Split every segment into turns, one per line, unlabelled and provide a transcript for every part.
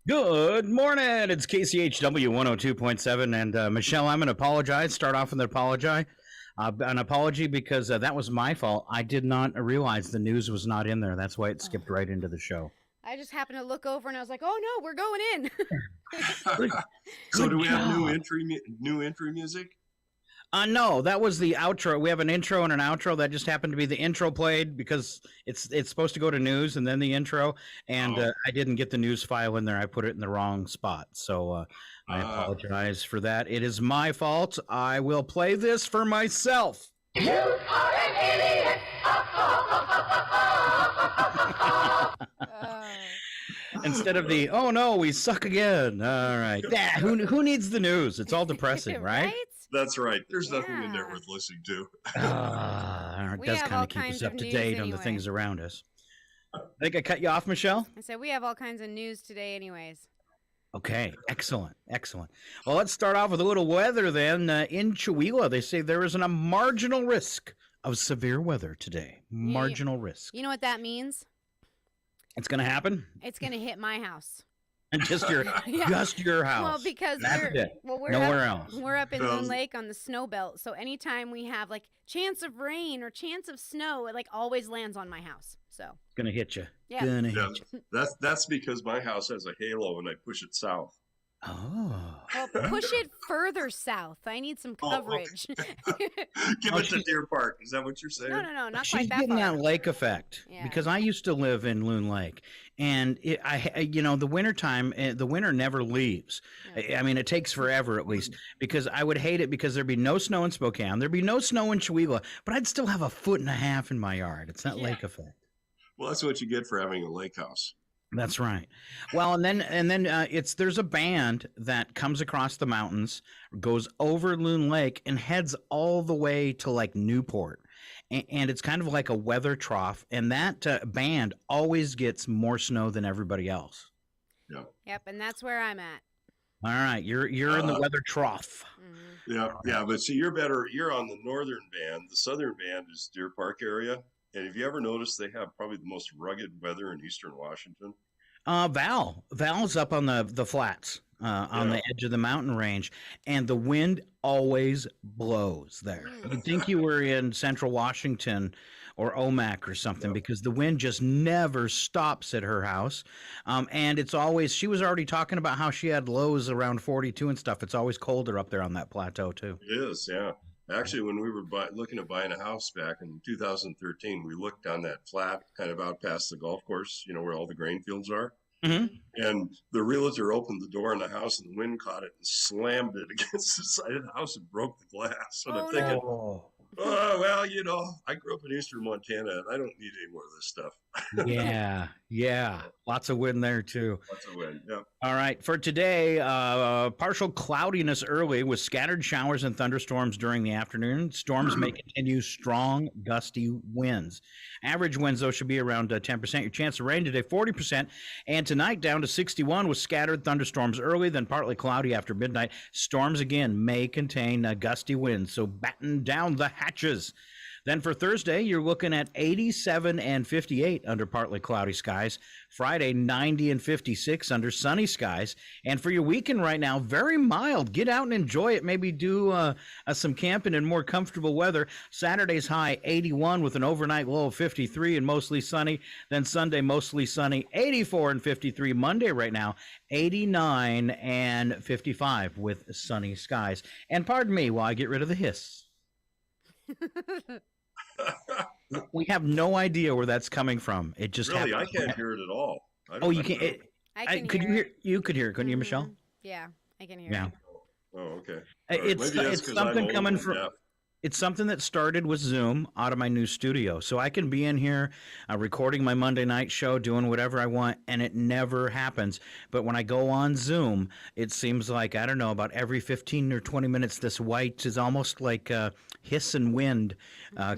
Good morning. It's KCHW 102.7. And Michelle, I'm going to apologize. Start off with an apology because that was my fault. I did not realize the news was not in there. That's why it skipped right into the show.
I just happened to look over and I was like, "Oh no, we're going in."
So
Good
do we have
job.
new entry music?
No, that was the outro. We have an intro and an outro. That just happened to be the intro played because it's supposed to go to news and then the intro. And I didn't get the news file in there. I put it in the wrong spot. So I apologize for that. It is my fault. I will play this for myself.
You are an idiot.
Instead of the "oh no, we suck again." All right. Yeah, who needs the news? It's all depressing, right?
That's right. There's nothing in there worth listening to.
It
We
does
have
kind
all
of keep us
kinds
up
of
to
news
date on the
anyway.
things around us. I think I cut you off, Michelle.
I said we have all kinds of news today, anyways.
Okay, excellent. Well, let's start off with a little weather then. In Chihuahua, they say there is a marginal risk of severe weather today. Marginal risk.
You know what that means?
It's going to happen?
It's going to hit my house.
And just your house.
Well, because
That's it.
we're
Nowhere
up,
else.
We're up in Loon Lake on the snow belt, so anytime we have like chance of rain or chance of snow, it like always lands on my house. So
Gonna hit you.
Yeah.
Gonna
Yeah,
hit you.
that's because my house has a halo and I push it south.
Oh.
well, push it further south. I need some coverage.
Give it to Deer Park. Is that what you're saying?
No, not
She's
quite that
getting
far.
that lake effect
Yeah.
because I used to live in Loon Lake, and the wintertime, the winter never leaves.
Yeah.
I mean, it takes forever at least because I would hate it because there'd be no snow in Spokane, there'd be no snow in Chihuahua, but I'd still have 1.5 feet in my yard. It's that lake effect.
Well, that's what you get for having a lake house.
That's right. Well, and then there's a band that comes across the mountains, goes over Loon Lake, and heads all the way to like Newport, and it's kind of like a weather trough. And that band always gets more snow than everybody else.
Yeah.
Yep, and that's where I'm at.
All right, you're in the weather trough.
Mm-hmm.
Yeah. But see, you're better. You're on the northern band. The southern band is Deer Park area. And have you ever noticed they have probably the most rugged weather in eastern Washington?
Val's up on the flats on the edge of the mountain range, and the wind always blows there. You'd think you were in central Washington or Omak or something because the wind just never stops at her house. And it's always, she was already talking about how she had lows around 42 and stuff. It's always colder up there on that plateau too.
It is, yeah. Actually, when we were looking at buying a house back in 2013, we looked on that flat kind of out past the golf course, where all the grain fields are.
Mm-hmm.
And the realtor opened the door in the house and the wind caught it and slammed it against the side of the house and broke the glass. And I'm thinking,
Oh,
well, I grew up in eastern Montana and I don't need any more of this stuff.
yeah. Lots of wind there too.
Lots of wind, yeah.
All right, for today, partial cloudiness early with scattered showers and thunderstorms during the afternoon. Storms may continue strong, gusty winds. Average winds, though, should be around 10%. Your chance of rain today, 40%. And tonight, down to 61 with scattered thunderstorms early, then partly cloudy after midnight. Storms, again, may contain gusty winds, so batten down the hatches. Then for Thursday, you're looking at 87 and 58 under partly cloudy skies. Friday, 90 and 56 under sunny skies. And for your weekend right now, very mild. Get out and enjoy it. Maybe do some camping in more comfortable weather. Saturday's high, 81 with an overnight low of 53 and mostly sunny. Then Sunday, mostly sunny, 84 and 53. Monday right now, 89 and 55 with sunny skies. And pardon me while I get rid of the hiss. We have no idea where that's coming from. It just
Really, I
happens.
can't hear it at all.
You can't. Could you hear? You could hear it, couldn't you, Michelle?
Yeah, I can hear
Yeah.
it.
Oh, okay.
It's something coming from. It's something that started with Zoom out of my new studio. So I can be in here recording my Monday night show, doing whatever I want, and it never happens. But when I go on Zoom, it seems like, I don't know, about every 15 or 20 minutes, this white is almost like hiss and wind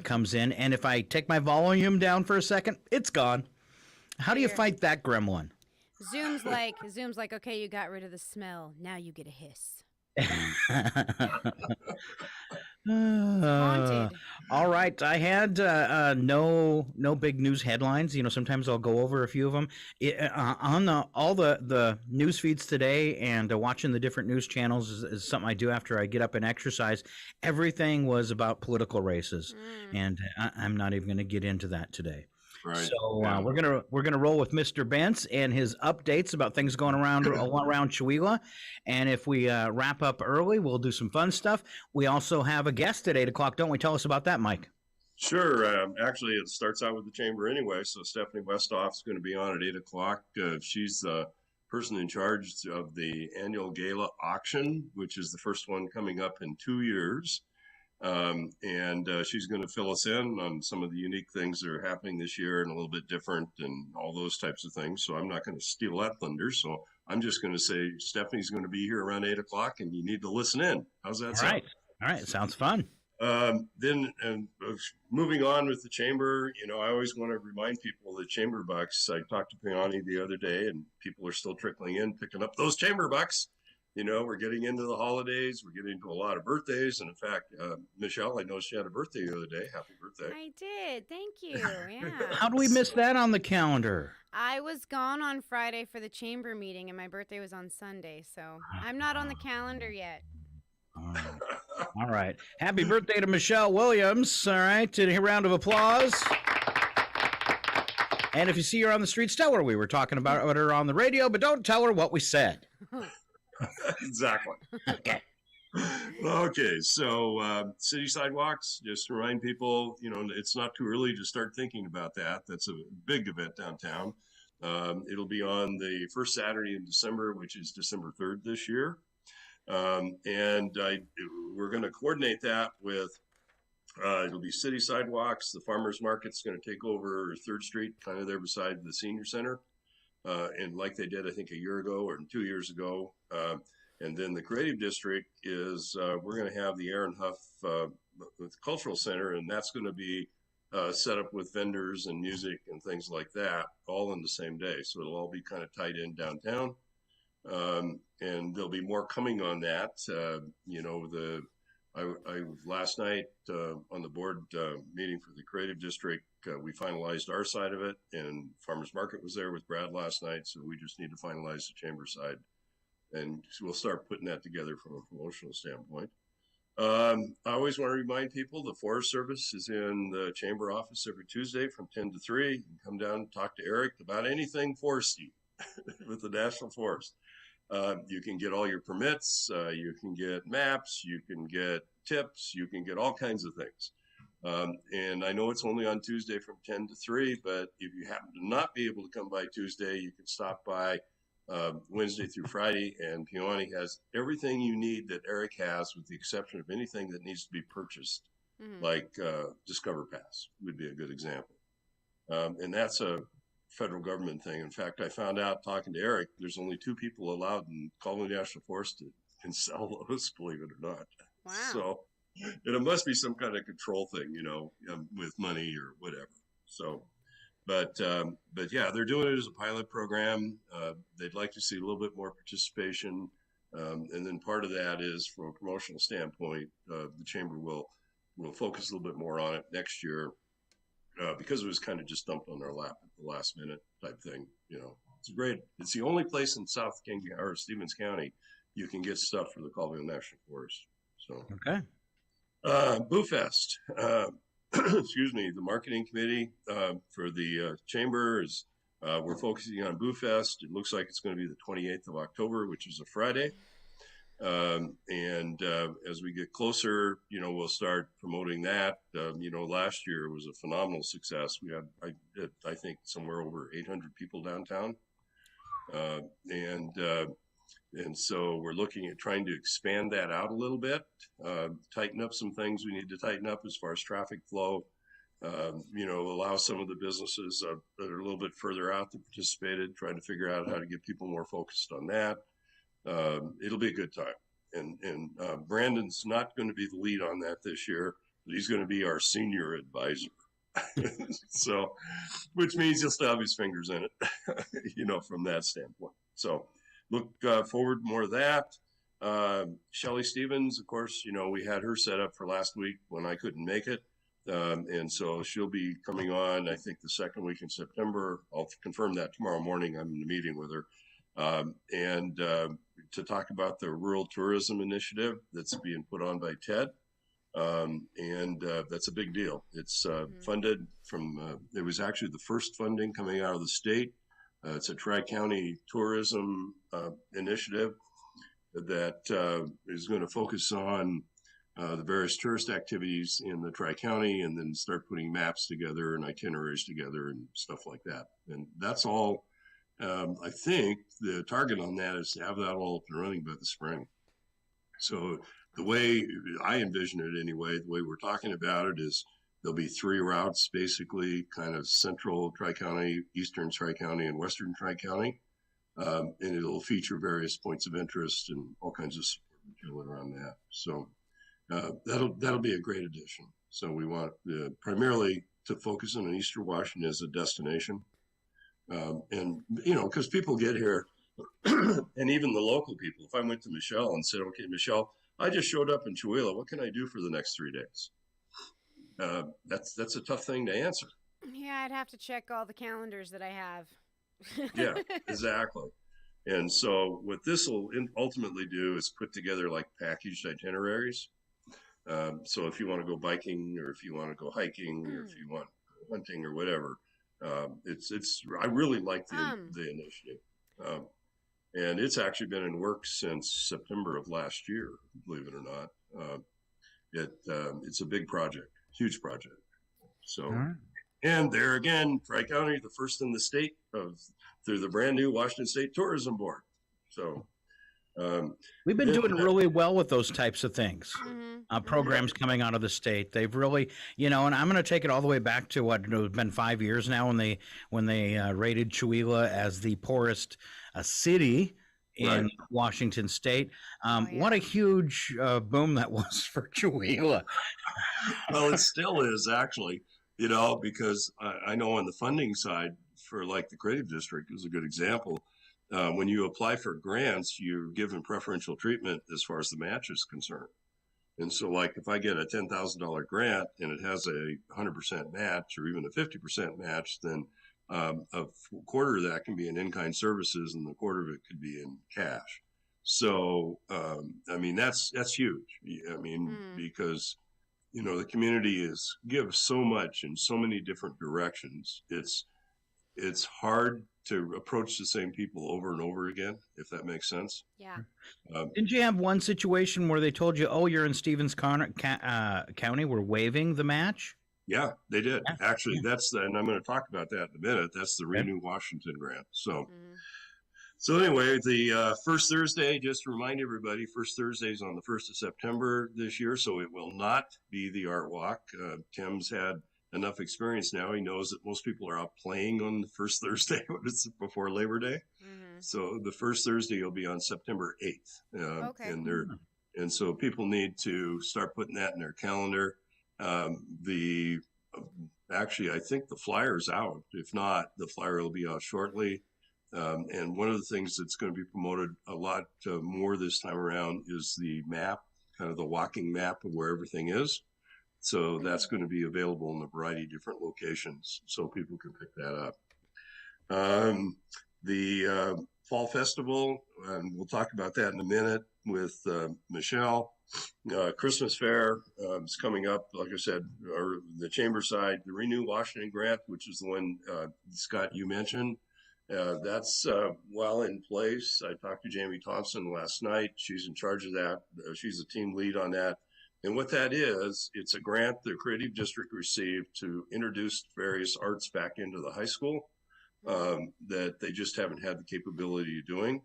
comes in. And if I take my volume down for a second, it's gone. How do you fight that gremlin?
Zoom's like, okay, you got rid of the smell. Now you get a hiss. Haunted.
All right, I had no big news headlines. Sometimes I'll go over a few of them on all the news feeds today, and watching the different news channels is something I do after I get up and exercise. Everything was about political races, and I'm not even going to get into that today.
Right.
So
Yeah.
we're gonna roll with Mr. Bentz and his updates about things going around Chewelah, and if we wrap up early, we'll do some fun stuff. We also have a guest at 8:00, don't we? Tell us about that, Mike.
Sure. Actually, it starts out with the chamber anyway. So Stephanie Westhoff is going to be on at 8:00. She's the person in charge of the annual gala auction, which is the first one coming up in 2 years. And she's going to fill us in on some of the unique things that are happening this year and a little bit different and all those types of things. So I'm not going to steal that thunder. So I'm just going to say Stephanie's going to be here around 8:00 and you need to listen in. How's that sound?
All right. Sounds fun.
Then moving on with the chamber, I always want to remind people the chamber bucks. I talked to Peony the other day and people are still trickling in, picking up those chamber bucks. We're getting into the holidays. We're getting into a lot of birthdays. And in fact, Michelle, I noticed you had a birthday the other day. Happy birthday.
I did. Thank you. Yeah.
How do we miss that on the calendar?
I was gone on Friday for the chamber meeting, and my birthday was on Sunday, so I'm not on the calendar yet.
All right. Happy birthday to Michelle Williams. All right. A round of applause. And if you see her on the streets, tell her we were talking about her on the radio, but don't tell her what we said.
Exactly. Okay. So city sidewalks, just to remind people, it's not too early to start thinking about that. That's a big event downtown. It'll be on the first Saturday in December, which is December 3rd this year. And we're going to coordinate that with, it'll be city sidewalks. The farmers market's going to take over 3rd Street, kind of there beside the senior center. And like they did, I think, a year ago or 2 years ago. And then the creative district is, we're going to have the Aaron Huff Cultural Center, and that's going to be set up with vendors and music and things like that, all in the same day. So it'll all be kind of tied in downtown. And there'll be more coming on that. I last night on the board meeting for the creative district, we finalized our side of it, and farmers market was there with Brad last night. So we just need to finalize the chamber side, and we'll start putting that together from a promotional standpoint. I always want to remind people the Forest Service is in the chamber office every Tuesday from 10 to 3. You can come down and talk to Eric about anything foresty with the National Forest. You can get all your permits, you can get maps, you can get tips, you can get all kinds of things. And I know it's only on Tuesday from 10 to 3, but if you happen to not be able to come by Tuesday, you can stop by Wednesday through Friday, and Peony has everything you need that Eric has, with the exception of anything that needs to be purchased, like Discover Pass would be a good example. And that's a federal government thing. In fact, I found out talking to Eric, there's only 2 people allowed in Colony National Forest that can sell those, believe it or not.
Wow.
So it must be some kind of control thing, with money or whatever. So, but yeah, they're doing it as a pilot program. They'd like to see a little bit more participation. And then part of that is, from a promotional standpoint, the chamber will focus a little bit more on it next year. Because it was kind of just dumped on our lap at the last minute type thing. It's the only place in South King or Stevens County you can get stuff for the Colville National Forest. So,
okay.
Boo Fest, excuse me, the marketing committee for the chamber is, we're focusing on Boo Fest. It looks like it's going to be the 28th of October, which is a Friday. And as we get closer, we'll start promoting that. Last year was a phenomenal success. We had, I think, somewhere over 800 people downtown. And so we're looking at trying to expand that out a little bit, tighten up some things we need to tighten up as far as traffic flow, allow some of the businesses that are a little bit further out that participated, trying to figure out how to get people more focused on that. It'll be a good time. And Brandon's not going to be the lead on that this year, but he's going to be our senior advisor. So, which means he'll still have his fingers in it, from that standpoint. So look forward to more of that. Shelley Stevens, of course, we had her set up for last week when I couldn't make it. And so she'll be coming on, I think, the second week in September. I'll confirm that tomorrow morning. I'm in a meeting with her. And to talk about the rural tourism initiative that's being put on by TED. And that's a big deal. It's funded from, it was actually the first funding coming out of the state. It's a tri-county tourism initiative that is going to focus on the various tourist activities in the tri-county, and then start putting maps together and itineraries together and stuff like that. And that's all. I think the target on that is to have that all up and running by the spring. So the way I envision it anyway, the way we're talking about it is there'll be 3 routes, basically kind of central tri-county, eastern tri-county, and western tri-county. And it'll feature various points of interest and all kinds of support material around that. So that'll be a great addition. So we want primarily to focus on Eastern Washington as a destination. And, you know, because people get here, and even the local people, if I went to Michelle and said, okay, Michelle, I just showed up in Chihuahua, what can I do for the next 3 days? That's a tough thing to answer.
Yeah, I'd have to check all the calendars that I have.
Yeah, exactly. And so what this will ultimately do is put together like packaged itineraries. So if you want to go biking, or if you want to go hiking, or if you want hunting or whatever, I really like the initiative. And it's actually been in works since September of last year, believe it or not. It's a big project, huge project. So, and there again, Tri-County, the first in the state through the brand new Washington State Tourism Board. So
we've been doing really well with those types of things. Programs coming out of the state. They've really, you know, and I'm going to take it all the way back to what it's been 5 years now when they rated Chihuahua as the poorest city in Washington State. What a huge boom that was for Chihuahua.
Well, it still is actually, you know, because I know on the funding side for like the Creative District is a good example. When you apply for grants, you're given preferential treatment as far as the match is concerned. And so like if I get a $10,000 grant and it has a 100% match or even a 50% match, then a quarter of that can be in in-kind services and the quarter of it could be in cash. So, I mean, that's huge. I mean, because, you know, the community gives so much in so many different directions. It's hard to approach the same people over and over again, if that makes sense.
Yeah.
Didn't you have one situation where they told you, oh, you're in Stevens County, we're waiving the match?
Yeah, they did. Yeah. Actually, and I'm going to talk about that in a minute. That's the Renew Washington grant. So, so anyway, the first Thursday, just to remind everybody, first Thursday is on the 1st of September this year. So it will not be the Art Walk. Tim's had enough experience now. He knows that most people are out playing on the first Thursday when it's before Labor Day. So the first Thursday will be on September 8th. Okay. And so people need to start putting that in their calendar. Actually, I think the flyer's out. If not, the flyer will be out shortly. And one of the things that's going to be promoted a lot more this time around is the map, kind of the walking map of where everything is. So that's going to be available in a variety of different locations, so people can pick that up. The Fall Festival, and we'll talk about that in a minute with Michelle. Christmas Fair is coming up, like I said, or the Chamber side, the Renew Washington grant, which is the one, Scott, you mentioned. That's well in place. I talked to Jamie Thompson last night. She's in charge of that. She's a team lead on that. And what that is, it's a grant the Creative District received to introduce various arts back into the high school that they just haven't had the capability of doing.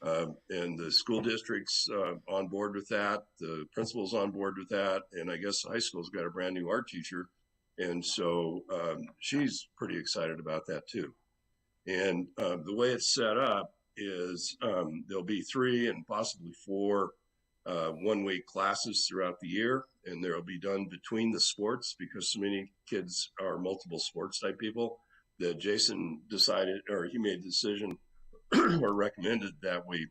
And the school district's on board with that. The principal's on board with that. And I guess the high school's got a brand new art teacher. And so she's pretty excited about that too. And the way it's set up is there'll be 3 and possibly 4 one-week classes throughout the year, and they'll be done between the sports because so many kids are multiple sports type people that Jason decided, or he made the decision or recommended that we,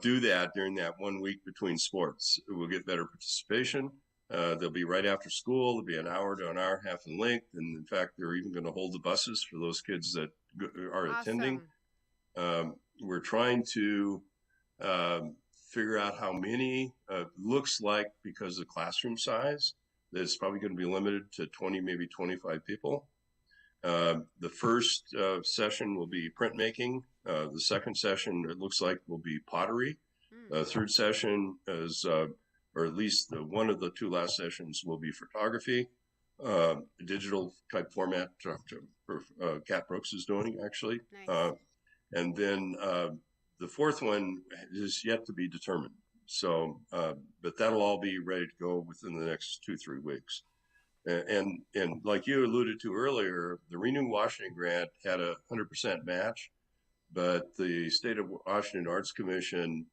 do that during that 1 week between sports. We'll get better participation. They'll be right after school. They'll be an hour to an hour and a half in length. And in fact, they're even going to hold the buses for those kids that are attending. We're trying to figure out how many. Looks like, because of classroom size, that it's probably going to be limited to 20, maybe 25 people. The first session will be printmaking. The second session, it looks like, will be pottery. Third session is, or at least one of the two last sessions, will be photography, digital type format for Kat Brooks is doing, actually.
Nice.
And then the fourth one is yet to be determined. So, but that'll all be ready to go within the next 2-3 weeks. And like you alluded to earlier, the Renew Washington grant had a 100% match, but the State of Washington Arts Commission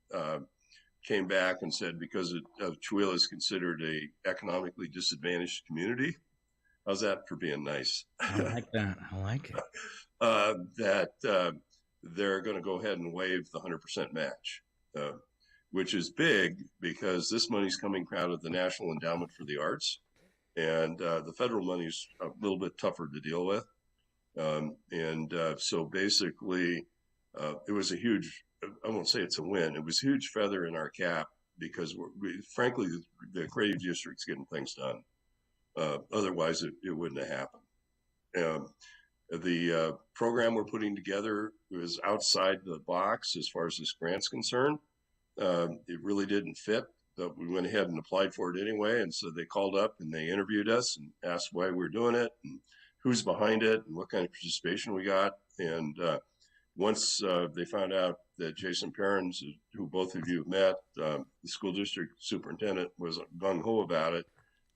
came back and said, because Chewelah is considered a economically disadvantaged community. How's that for being nice?
I like that. I like it.
That they're going to go ahead and waive the 100% match, which is big because this money's coming out of the National Endowment for the Arts. And the federal money is a little bit tougher to deal with. So basically, it was a huge, I won't say it's a win, it was a huge feather in our cap because, frankly, the creative district's getting things done. Otherwise, it wouldn't have happened. The program we're putting together is outside the box as far as this grant's concerned. It really didn't fit. But we went ahead and applied for it anyway. And so they called up and they interviewed us and asked why we're doing it and who's behind it and what kind of participation we got. And once they found out that Jason Perrins, who both of you have met, the school district superintendent, was gung-ho about it,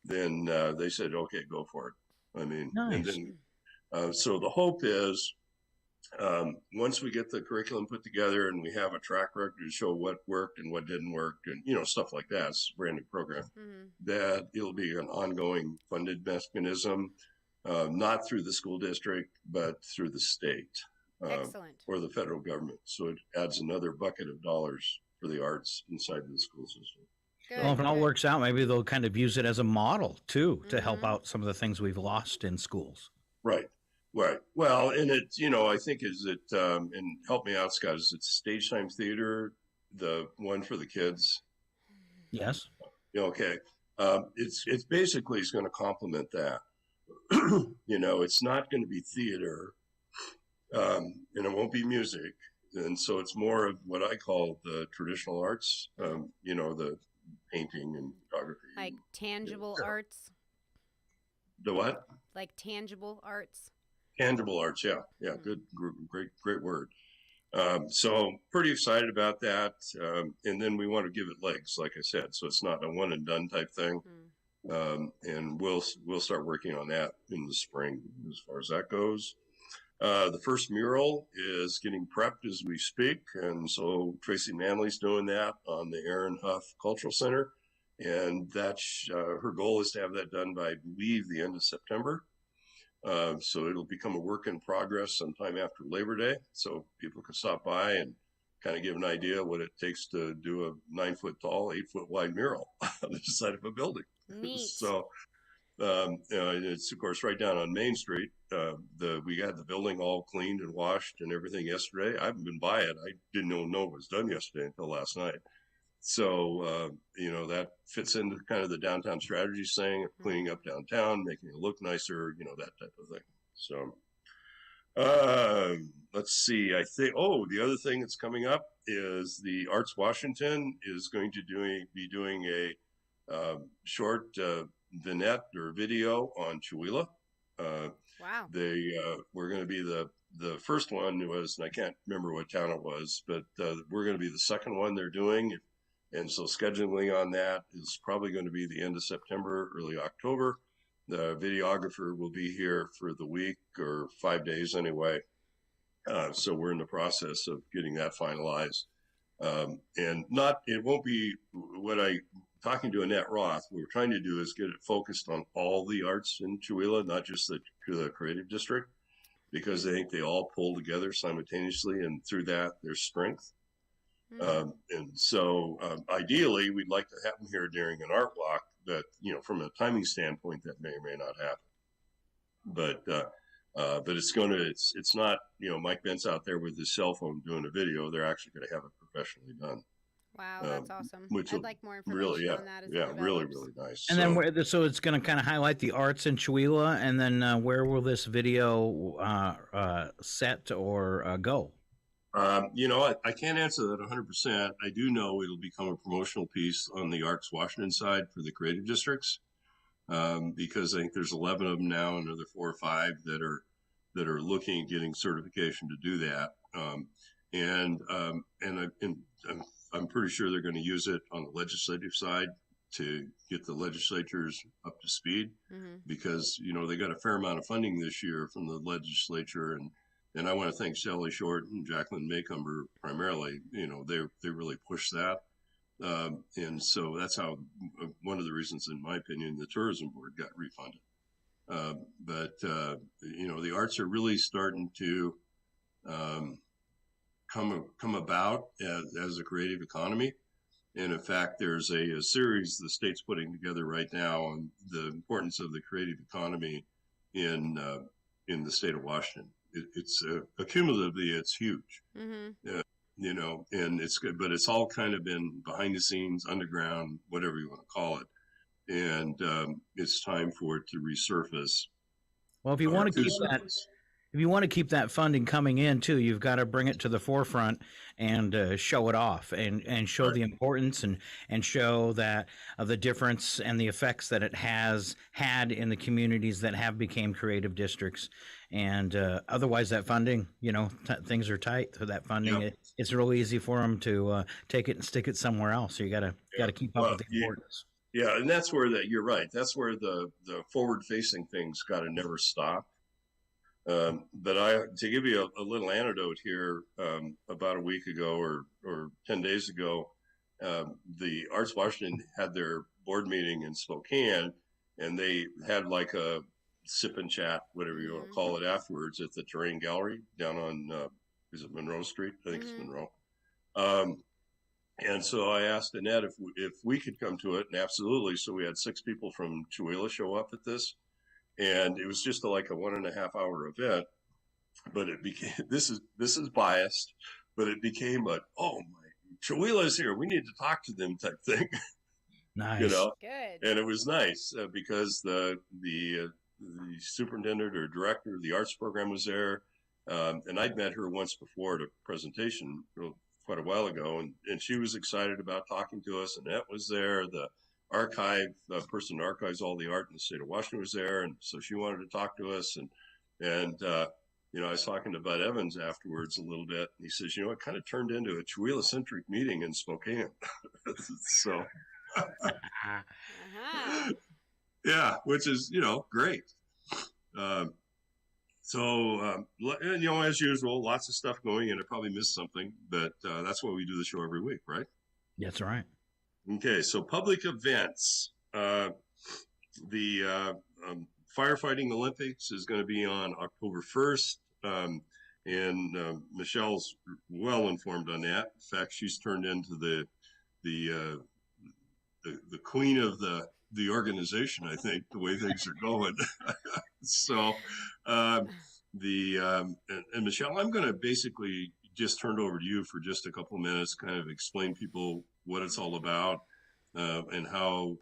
then they said, okay, go for it. I mean,
nice.
And then, so the hope is, once we get the curriculum put together and we have a track record to show what worked and what didn't work and, stuff like that, it's a brand new program, that it'll be an ongoing funded mechanism, not through the school district, but through the state or the federal government. So it adds another bucket of dollars for the arts inside the school system.
Good,
well, if it all works out, maybe they'll kind of use it as a model, too, to help out some of the things we've lost in schools.
Right. Right. Well, and it's, I think and help me out, Scott, is it Stage Time Theater, the one for the kids?
Yes.
Okay. It's basically is going to complement that. It's not going to be theater, and it won't be music. And so it's more of what I call the traditional arts, the painting and photography.
Like tangible arts?
The what?
Like tangible arts?
Tangible arts, yeah, good, great word. So pretty excited about that, and then we want to give it legs, like I said. So it's not a one and done type thing, and we'll start working on that in the spring as far as that goes. The first mural is getting prepped as we speak, and so Tracy Manley's doing that on the Aaron Huff Cultural Center, and that's her goal is to have that done by, I believe, the end of September. So it'll become a work in progress sometime after Labor Day. So people can stop by and kind of give an idea what it takes to do a 9-foot tall, 8-foot wide mural on the side of a building.
Neat.
So it's, of course, right down on Main Street. We got the building all cleaned and washed and everything yesterday. I haven't been by it. I didn't know it was done yesterday until last night. So, that fits into kind of the downtown strategy saying, cleaning up downtown, making it look nicer, that type of thing. So, let's see. I think, the other thing that's coming up is the Arts Washington is going to be doing a short vignette or video on Chewelah.
Wow.
We're going to be the first one was, and I can't remember what town it was, but we're going to be the second one they're doing. And so scheduling on that is probably going to be the end of September, early October. The videographer will be here for the week or 5 days anyway. So we're in the process of getting that finalized. It won't be talking to Annette Roth, what we're trying to do is get it focused on all the arts in Chewelah, not just the creative district, because I think they all pull together simultaneously, and through that, there's strength. And so ideally, we'd like to have them here during an art walk, that, from a timing standpoint, that may or may not happen. But it's not, Mike Bent's out there with his cell phone doing a video. They're actually going to have it professionally done.
Wow, that's awesome.
Which
I'd
will
like more information on that as it develops.
really, really nice.
And then so it's going to kind of highlight the arts in Chihuahua, and then where will this video set or go?
I can't answer that 100%. I do know it'll become a promotional piece on the Arts Washington side for the creative districts, because I think there's 11 of them now, another 4 or 5 that are looking at getting certification to do that. I'm pretty sure they're going to use it on the legislative side to get the legislatures up to speed, because they got a fair amount of funding this year from the legislature, and I want to thank Sally Short and Jacqueline Maycomber primarily. They really pushed that, and so that's how one of the reasons, in my opinion, the tourism board got refunded. But the arts are really starting to come about as a creative economy. And in fact, there's a series the state's putting together right now on the importance of the creative economy in the state of Washington. It's cumulatively, it's huge, and it's good, but it's all kind of been behind the scenes, underground, whatever you want to call it. And it's time for it to resurface.
Well, if you want to keep that funding coming in too, you've got to bring it to the forefront and show it off and show the importance and show that the difference and the effects that it has had in the communities that have became creative districts. And otherwise, that funding, things are tight. So that funding, it's really easy for them to take it and stick it somewhere else. So you got to keep up with the importance.
Yeah, and that's where you're right. That's where the forward-facing things got to never stop. But to give you a little anecdote here, about a week ago or 10 days ago, the Arts Washington had their board meeting in Spokane, and they had like a sip and chat, whatever you want to call it, afterwards at the Terrain Gallery down on, is it Monroe Street? I think it's Monroe. And so I asked Annette if we could come to it, and absolutely. So we had 6 people from Chihuahua show up at this. And it was just like a 1.5 hour event, but it became, this is biased, but it became Chihuahua's here, we need to talk to them type thing.
Nice.
Good.
And it was nice because the superintendent or director of the arts program was there. And I'd met her once before at a presentation quite a while ago, and she was excited about talking to us. Annette was there. The person who archives all the art in the state of Washington was there, and so she wanted to talk to us. And I was talking to Bud Evans afterwards a little bit, and he says, it kind of turned into a Chihuahua-centric meeting in Spokane. So, yeah, which is great. As usual, lots of stuff going, and I probably missed something, but that's why we do the show every week, right?
That's right.
Okay, so public events. The Firefighting Olympics is going to be on October 1st, and Michelle's well informed on that. In fact, she's turned into the queen of the organization, I think, the way things are going. So, and Michelle, I'm going to basically just turn it over to you for just a couple of minutes, kind of explain people what it's all about, and how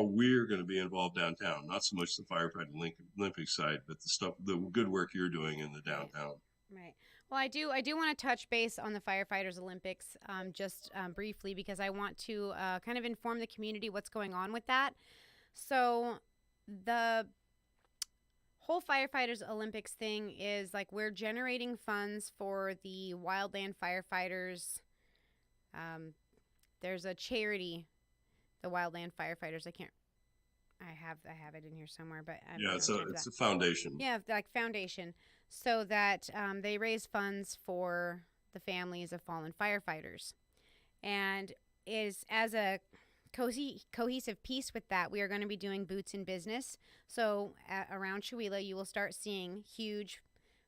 we're going to be involved downtown. Not so much the Firefighting Olympic side, but the good work you're doing in the downtown.
Right. Well, I do want to touch base on the Firefighters Olympics just briefly, because I want to kind of inform the community what's going on with that. So the whole Firefighters Olympics thing is like we're generating funds for the wildland firefighters. There's a charity, the Wildland Firefighters. I have it in here somewhere, but
it's a foundation.
Yeah, like foundation, so that they raise funds for the families of fallen firefighters, and is as a cohesive piece with that, we are going to be doing boots in business. So around Chihuahua, you will start seeing huge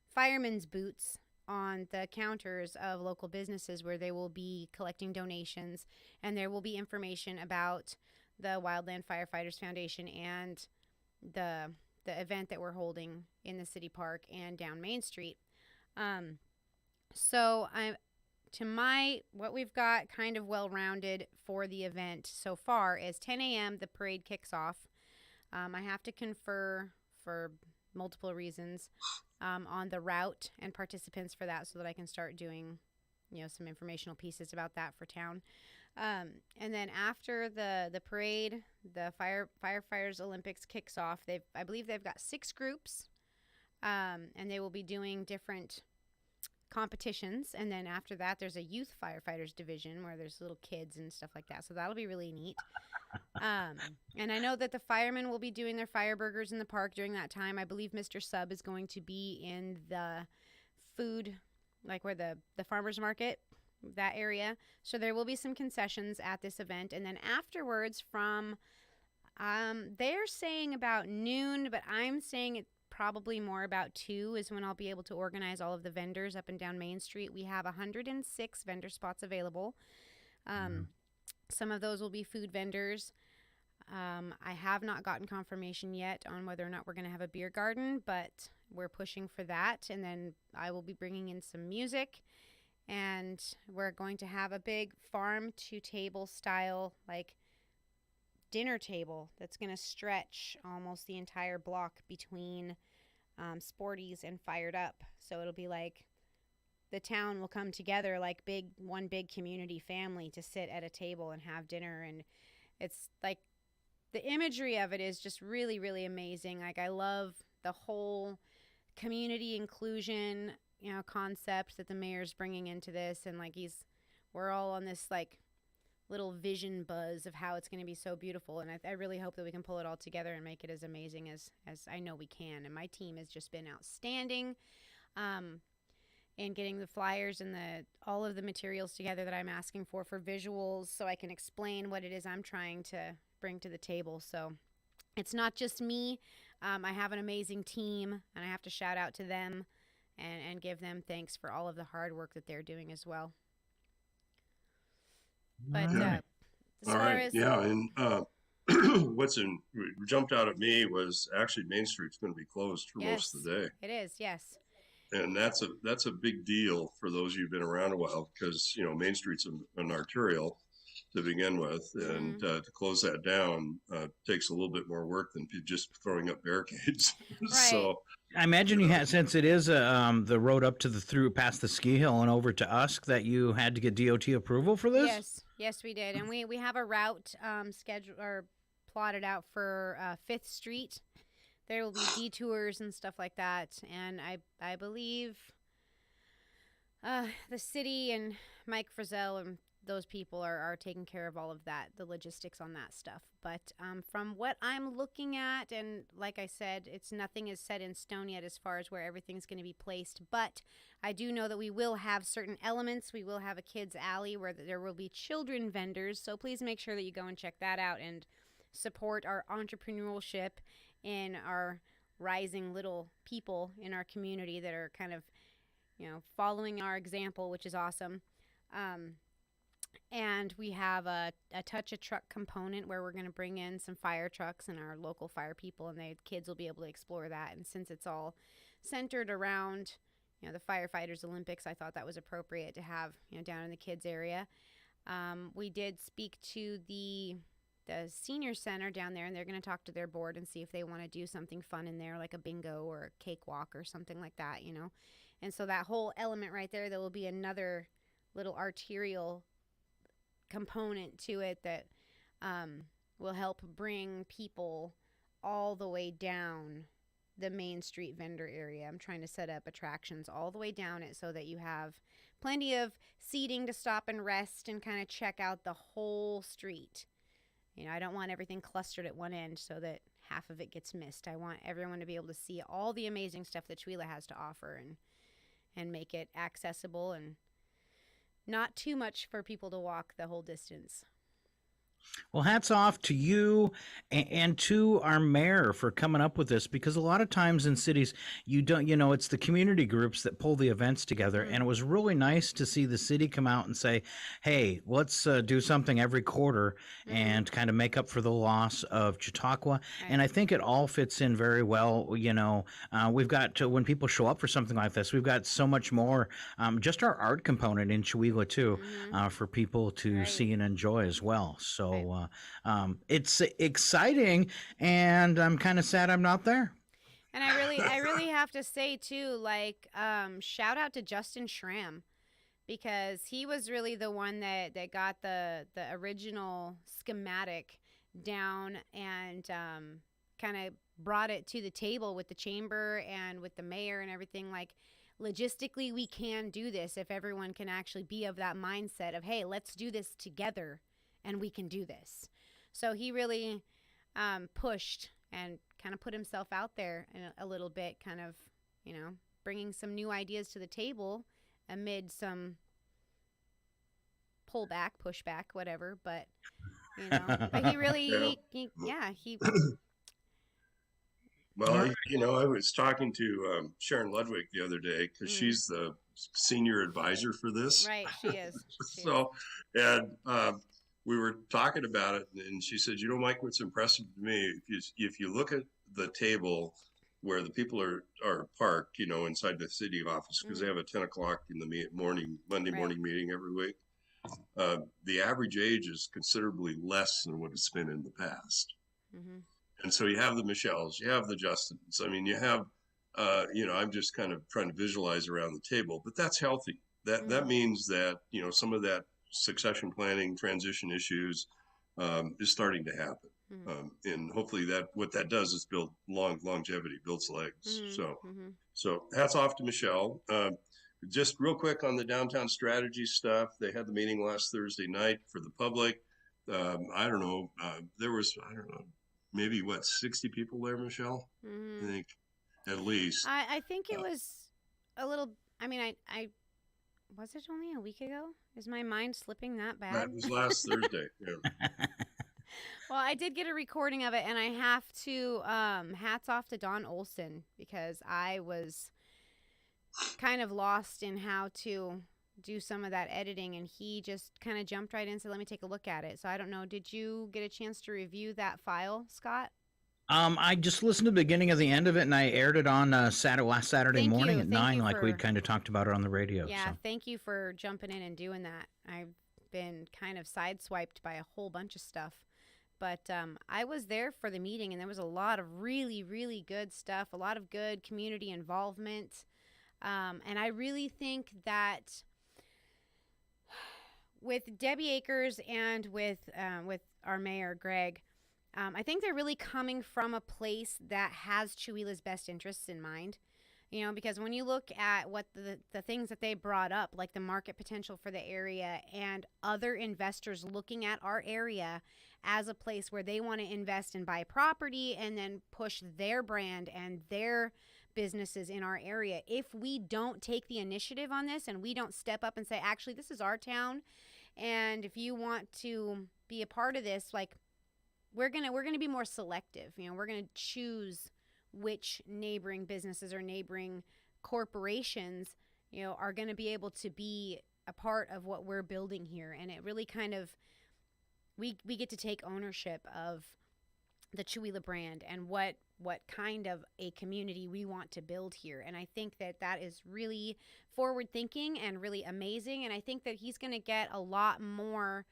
firemen's boots on the counters of local businesses where they will be collecting donations, and there will be information about the Wildland Firefighters Foundation and the event that we're holding in the city park and down Main Street. So what we've got kind of well-rounded for the event so far is 10 a.m. the parade kicks off. I have to confer for multiple reasons on the route and participants for that so that I can start doing, some informational pieces about that for town. And then after the parade, the Firefighters Olympics kicks off. I believe they've got 6 groups, and they will be doing different competitions. And then after that, there's a youth firefighters division where there's little kids and stuff like that. So that'll be really neat. And I know that the firemen will be doing their fire burgers in the park during that time. I believe Mr. Sub is going to be in the food, like where the farmer's market, that area. So there will be some concessions at this event. And then afterwards from, they're saying about noon, but I'm saying it probably more about 2 is when I'll be able to organize all of the vendors up and down Main Street. We have 106 vendor spots available. Some of those will be food vendors. I have not gotten confirmation yet on whether or not we're going to have a beer garden, but we're pushing for that. And then I will be bringing in some music, and we're going to have a big farm-to-table style, like, dinner table that's going to stretch almost the entire block between Sporty's and Fired Up. So it'll be like the town will come together like one big community family to sit at a table and have dinner. And it's like the imagery of it is just really, really amazing. Like, I love the whole community inclusion, concept that the mayor's bringing into this. And like, we're all on this like little vision buzz of how it's going to be so beautiful. And I really hope that we can pull it all together and make it as amazing as I know we can. And my team has just been outstanding in getting the flyers and all of the materials together that I'm asking for visuals, so I can explain what it is I'm trying to bring to the table. So it's not just me. I have an amazing team, and I have to shout out to them and give them thanks for all of the hard work that they're doing as well. But as
All
far
right.
as
Yeah. And what jumped out at me was actually Main Street's going to be closed for most of the day.
It is, yes.
And that's a big deal for those of you who've been around a while, because, Main Street's an arterial to begin with. And to close that down takes a little bit more work than just throwing up barricades.
Right.
So
I imagine you had, since it is the road up to past the ski hill and over to Usk, that you had to get DOT approval for this?
Yes, we did. And we have a route scheduled or plotted out for 5th Street. There will be detours and stuff like that. And I believe the city and Mike Frizzell and those people are taking care of all of that, the logistics on that stuff. But from what I'm looking at, and like I said, nothing is set in stone yet as far as where everything's going to be placed. But I do know that we will have certain elements. We will have a kids' alley where there will be children vendors. So please make sure that you go and check that out and support our entrepreneurship in our rising little people in our community that are kind of, following our example, which is awesome. And we have a touch a truck component where we're going to bring in some fire trucks and our local fire people, and the kids will be able to explore that. And since it's all centered around, the Firefighters Olympics, I thought that was appropriate to have, down in the kids area. We did speak to the senior center down there, and they're going to talk to their board and see if they want to do something fun in there, like a bingo or a cakewalk or something like that, And so that whole element right there will be another little arterial component to it that will help bring people all the way down the Main Street vendor area. I'm trying to set up attractions all the way down it so that you have plenty of seating to stop and rest and kind of check out the whole street. I don't want everything clustered at one end so that half of it gets missed. I want everyone to be able to see all the amazing stuff that Tooele has to offer and make it accessible and not too much for people to walk the whole distance.
Well, hats off to you and to our mayor for coming up with this, because a lot of times in cities, you don't, it's the community groups that pull the events together.
Mm.
And it was really nice to see the city come out and say, hey, let's do something every quarter and kind of make up for the loss of Chautauqua.
Right.
And I think it all fits in very well. We've got to, when people show up for something like this, we've got so much more, just our art component in Chewelah too, for people to
Right.
see and enjoy as well. So
Right.
it's exciting, and I'm kind of sad I'm not there.
And I really have to say too, like, shout out to Justin Schramm, because he was really the one that got the original schematic down and kind of brought it to the table with the chamber and with the mayor and everything. Like, logistically, we can do this if everyone can actually be of that mindset of, hey, let's do this together and we can do this. So he really pushed and kind of put himself out there a little bit, kind of, bringing some new ideas to the table amid some pushback, whatever. But, but he really, he
Well, I was talking to Sharon Ludwig the other day, because she's the senior advisor for this.
Right, she is.
So, and we were talking about it, and she said, Mike, what's impressive to me, if you look at the table where the people are parked, inside the city office, because they have a 10 o'clock in the Monday morning meeting every week, the average age is considerably less than what it's been in the past.
Mm-hmm.
And so you have the Michelles, you have the Justins. I mean, you have, I'm just kind of trying to visualize around the table, but that's healthy. That means that, some of that succession planning, transition issues is starting to happen. And hopefully what that does is build longevity, builds legs. So hats off to Michelle. Just real quick on the downtown strategy stuff. They had the meeting last Thursday night for the public. I don't know. There was, maybe 60 people there, Michelle? I think at least.
I think it was a little, I was it only a week ago? Is my mind slipping that bad?
That was last Thursday. Yeah.
Well, I did get a recording of it, and I have to, hats off to Don Olson, because I was kind of lost in how to do some of that editing, and he just kind of jumped right in and said, let me take a look at it. So I don't know, did you get a chance to review that file, Scott?
I just listened to the beginning of the end of it, and I aired it on last Saturday morning at 9, like we'd kind of talked about it on the radio.
Yeah,
so.
Thank you for jumping in and doing that. I've been kind of sideswiped by a whole bunch of stuff. But I was there for the meeting, and there was a lot of really, really good stuff, a lot of good community involvement. And I really think that with Debbie Akers and with our mayor, Greg, I think they're really coming from a place that has Chewelah's best interests in mind. Because when you look at what the things that they brought up, like the market potential for the area and other investors looking at our area as a place where they want to invest and buy property and then push their brand and their businesses in our area. If we don't take the initiative on this and we don't step up and say, actually, this is our town, and if you want to be a part of this, like, we're gonna be more selective. We're gonna choose which neighboring businesses or neighboring corporations, are going to be able to be a part of what we're building here. And it really kind of, we get to take ownership of the Chewelah brand and what kind of a community we want to build here. And I think that is really forward thinking and really amazing. And I think that he's going to get a lot more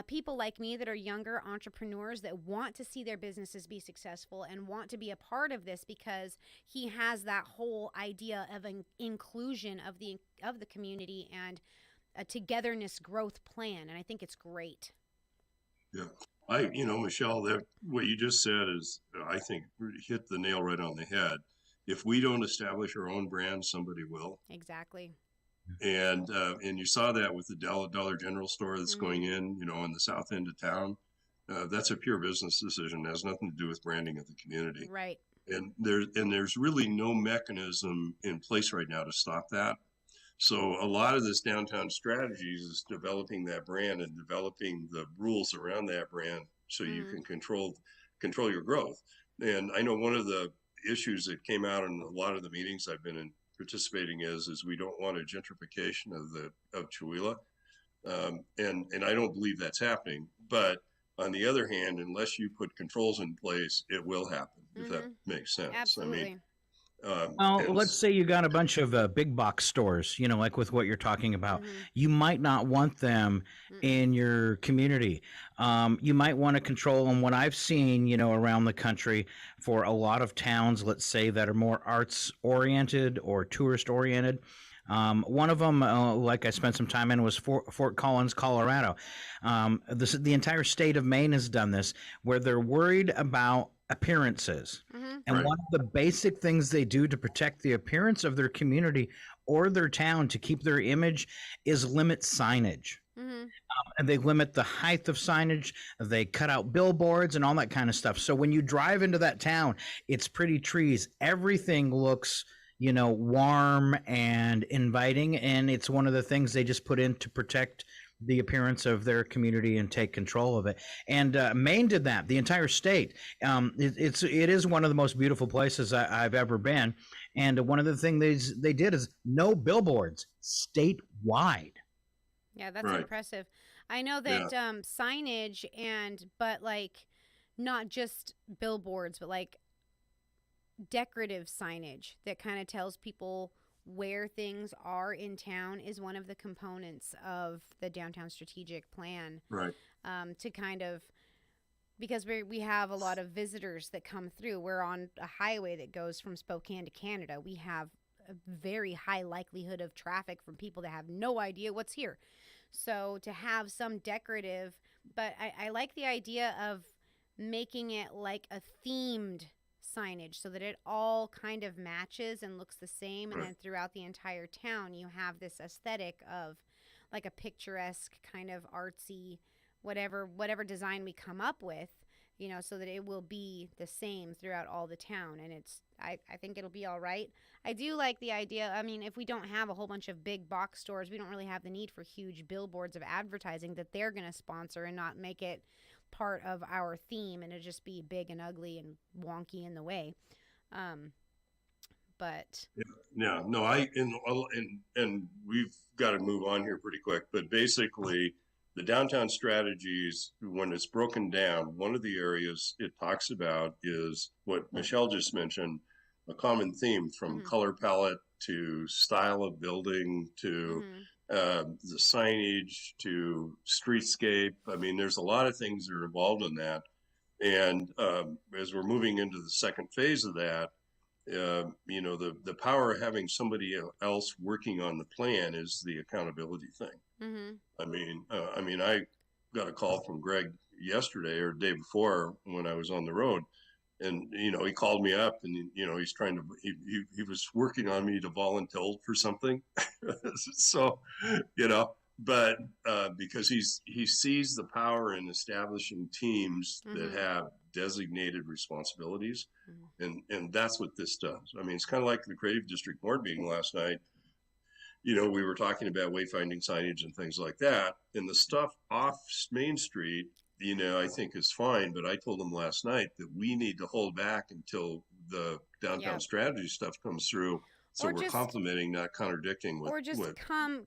people like me that are younger entrepreneurs that want to see their businesses be successful and want to be a part of this, because he has that whole idea of an inclusion of the community and a togetherness growth plan. And I think it's great.
Yeah. Michelle, what you just said is, I think, hit the nail right on the head. If we don't establish our own brand, somebody will.
Exactly.
And you saw that with the Dollar General store that's going in, on the south end of town. That's a pure business decision. It has nothing to do with branding of the community.
Right.
And there's really no mechanism in place right now to stop that. So a lot of this downtown strategies is developing that brand and developing the rules around that brand so you can control your growth. And I know one of the issues that came out in a lot of the meetings I've been in participating is we don't want a gentrification of Chihuahua. And I don't believe that's happening. But on the other hand, unless you put controls in place, it will happen, if that makes sense.
Absolutely.
I mean,
Well, let's say you got a bunch of big box stores, like with what you're talking about. You might not want them in your community. You might want to control them. What I've seen, around the country for a lot of towns, let's say, that are more arts oriented or tourist oriented. One of them, like I spent some time in, was Fort Collins, Colorado. The entire state of Maine has done this, where they're worried about appearances. And one of the basic things they do to protect the appearance of their community or their town to keep their image is limit signage. And they limit the height of signage. They cut out billboards and all that kind of stuff. So when you drive into that town, it's pretty trees. Everything looks warm and inviting, and it's one of the things they just put in to protect the appearance of their community and take control of it. And Maine did that. The entire state. It is one of the most beautiful places I've ever been. And one of the things they did is no billboards statewide.
Yeah, that's impressive. I know that signage but like not just billboards, but like decorative signage that kind of tells people where things are in town is one of the components of the downtown strategic plan. To kind of, because we have a lot of visitors that come through. We're on a highway that goes from Spokane to Canada. We have a very high likelihood of traffic from people that have no idea what's here. So to have some decorative, but I like the idea of making it like a themed signage so that it all kind of matches and looks the same, and then throughout the entire town you have this aesthetic of like a picturesque kind of artsy whatever design we come up with, so that it will be the same throughout all the town. And I think it'll be all right. I do like the idea. I mean, if we don't have a whole bunch of big box stores, we don't really have the need for huge billboards of advertising that they're going to sponsor and not make it part of our theme, and it'll just be big and ugly and wonky in the way. But
and we've got to move on here pretty quick, but basically the downtown strategies, when it's broken down, one of the areas it talks about is what Michelle just mentioned, a common theme from color palette to style of building to the signage to streetscape. I mean, there's a lot of things that are involved in that. And as we're moving into the second phase of that, the power of having somebody else working on the plan is the accountability thing. I mean, I got a call from Greg yesterday or the day before when I was on the road, and he called me up, and he's trying to he was working on me to volunteer for something. So but because he sees the power in establishing teams that have designated responsibilities, and that's what this does. I mean, it's kind of like the creative district board meeting last night. We were talking about wayfinding signage and things like that, and the stuff off Main Street, I think is fine. But I told them last night that we need to hold back until the downtown strategy stuff comes through. So we're complementing, not contradicting.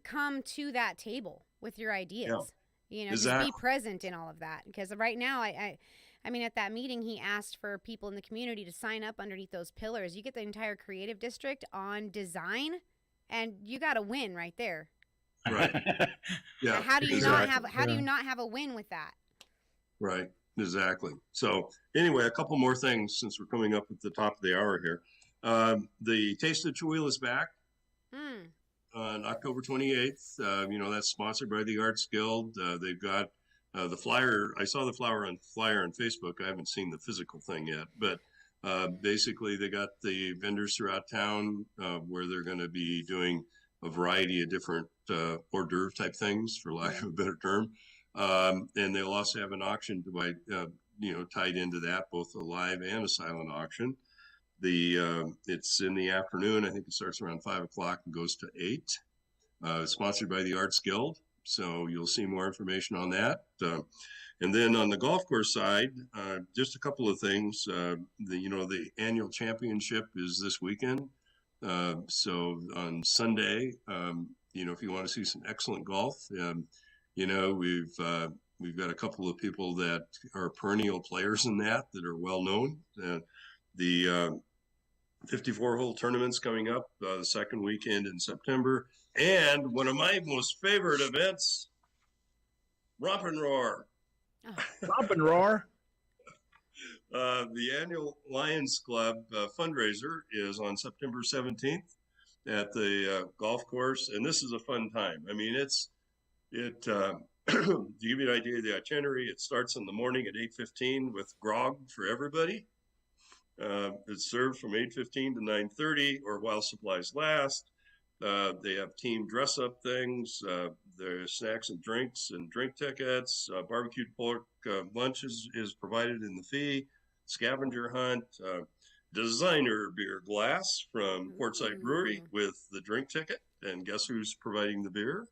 Come to that table with your ideas.
Exactly.
Just be present in all of that. Because right now, I mean, at that meeting, he asked for people in the community to sign up underneath those pillars. You get the entire creative district on design, and you got a win right there.
Right. Yeah.
How do you not have a win with that?
Right. Exactly. So anyway, a couple more things since we're coming up at the top of the hour here. The Taste of Chihuahua is back on October 28th. That's sponsored by the Arts Guild. They've got the flyer. I saw the flyer on Facebook. I haven't seen the physical thing yet, but basically they got the vendors throughout town where they're going to be doing a variety of different hors d'oeuvre type things, for lack of a better term. And they'll also have an auction tied into that, both a live and a silent auction. It's in the afternoon. I think it starts around 5 o'clock and goes to 8. sponsored by the Arts Guild. So you'll see more information on that. And then on the golf course side, just a couple of things. The annual championship is this weekend. So on Sunday, if you want to see some excellent golf, we've got a couple of people that are perennial players in that are well known. The 54-hole tournament's coming up the second weekend in September, and one of my most favorite events, Romp and Roar.
Romp and Roar.
The annual Lions Club fundraiser is on September 17th at the golf course, and this is a fun time. I mean, to give you an idea of the itinerary, it starts in the morning at 8:15 with grog for everybody. It's served from 8:15 to 9:30 or while supplies last. They have team dress-up things. There's snacks and drinks and drink tickets. Barbecued pork lunch is provided in the fee. Scavenger hunt. Designer beer glass from Portside Brewery with the drink ticket. And guess who's providing the beer?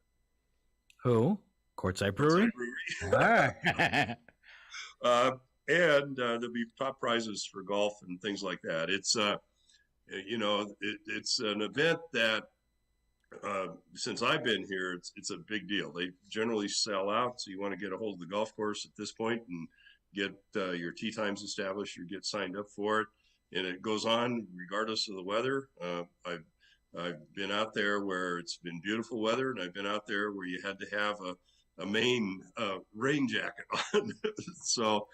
Who? Courtside Brewery?
And there'll be top prizes for golf and things like that. It's it's an event that since I've been here, it's a big deal. They generally sell out, so you want to get a hold of the golf course at this point and get your tee times established. You get signed up for it, and it goes on regardless of the weather. I've been out there where it's been beautiful weather, and I've been out there where you had to have a main rain jacket on. So.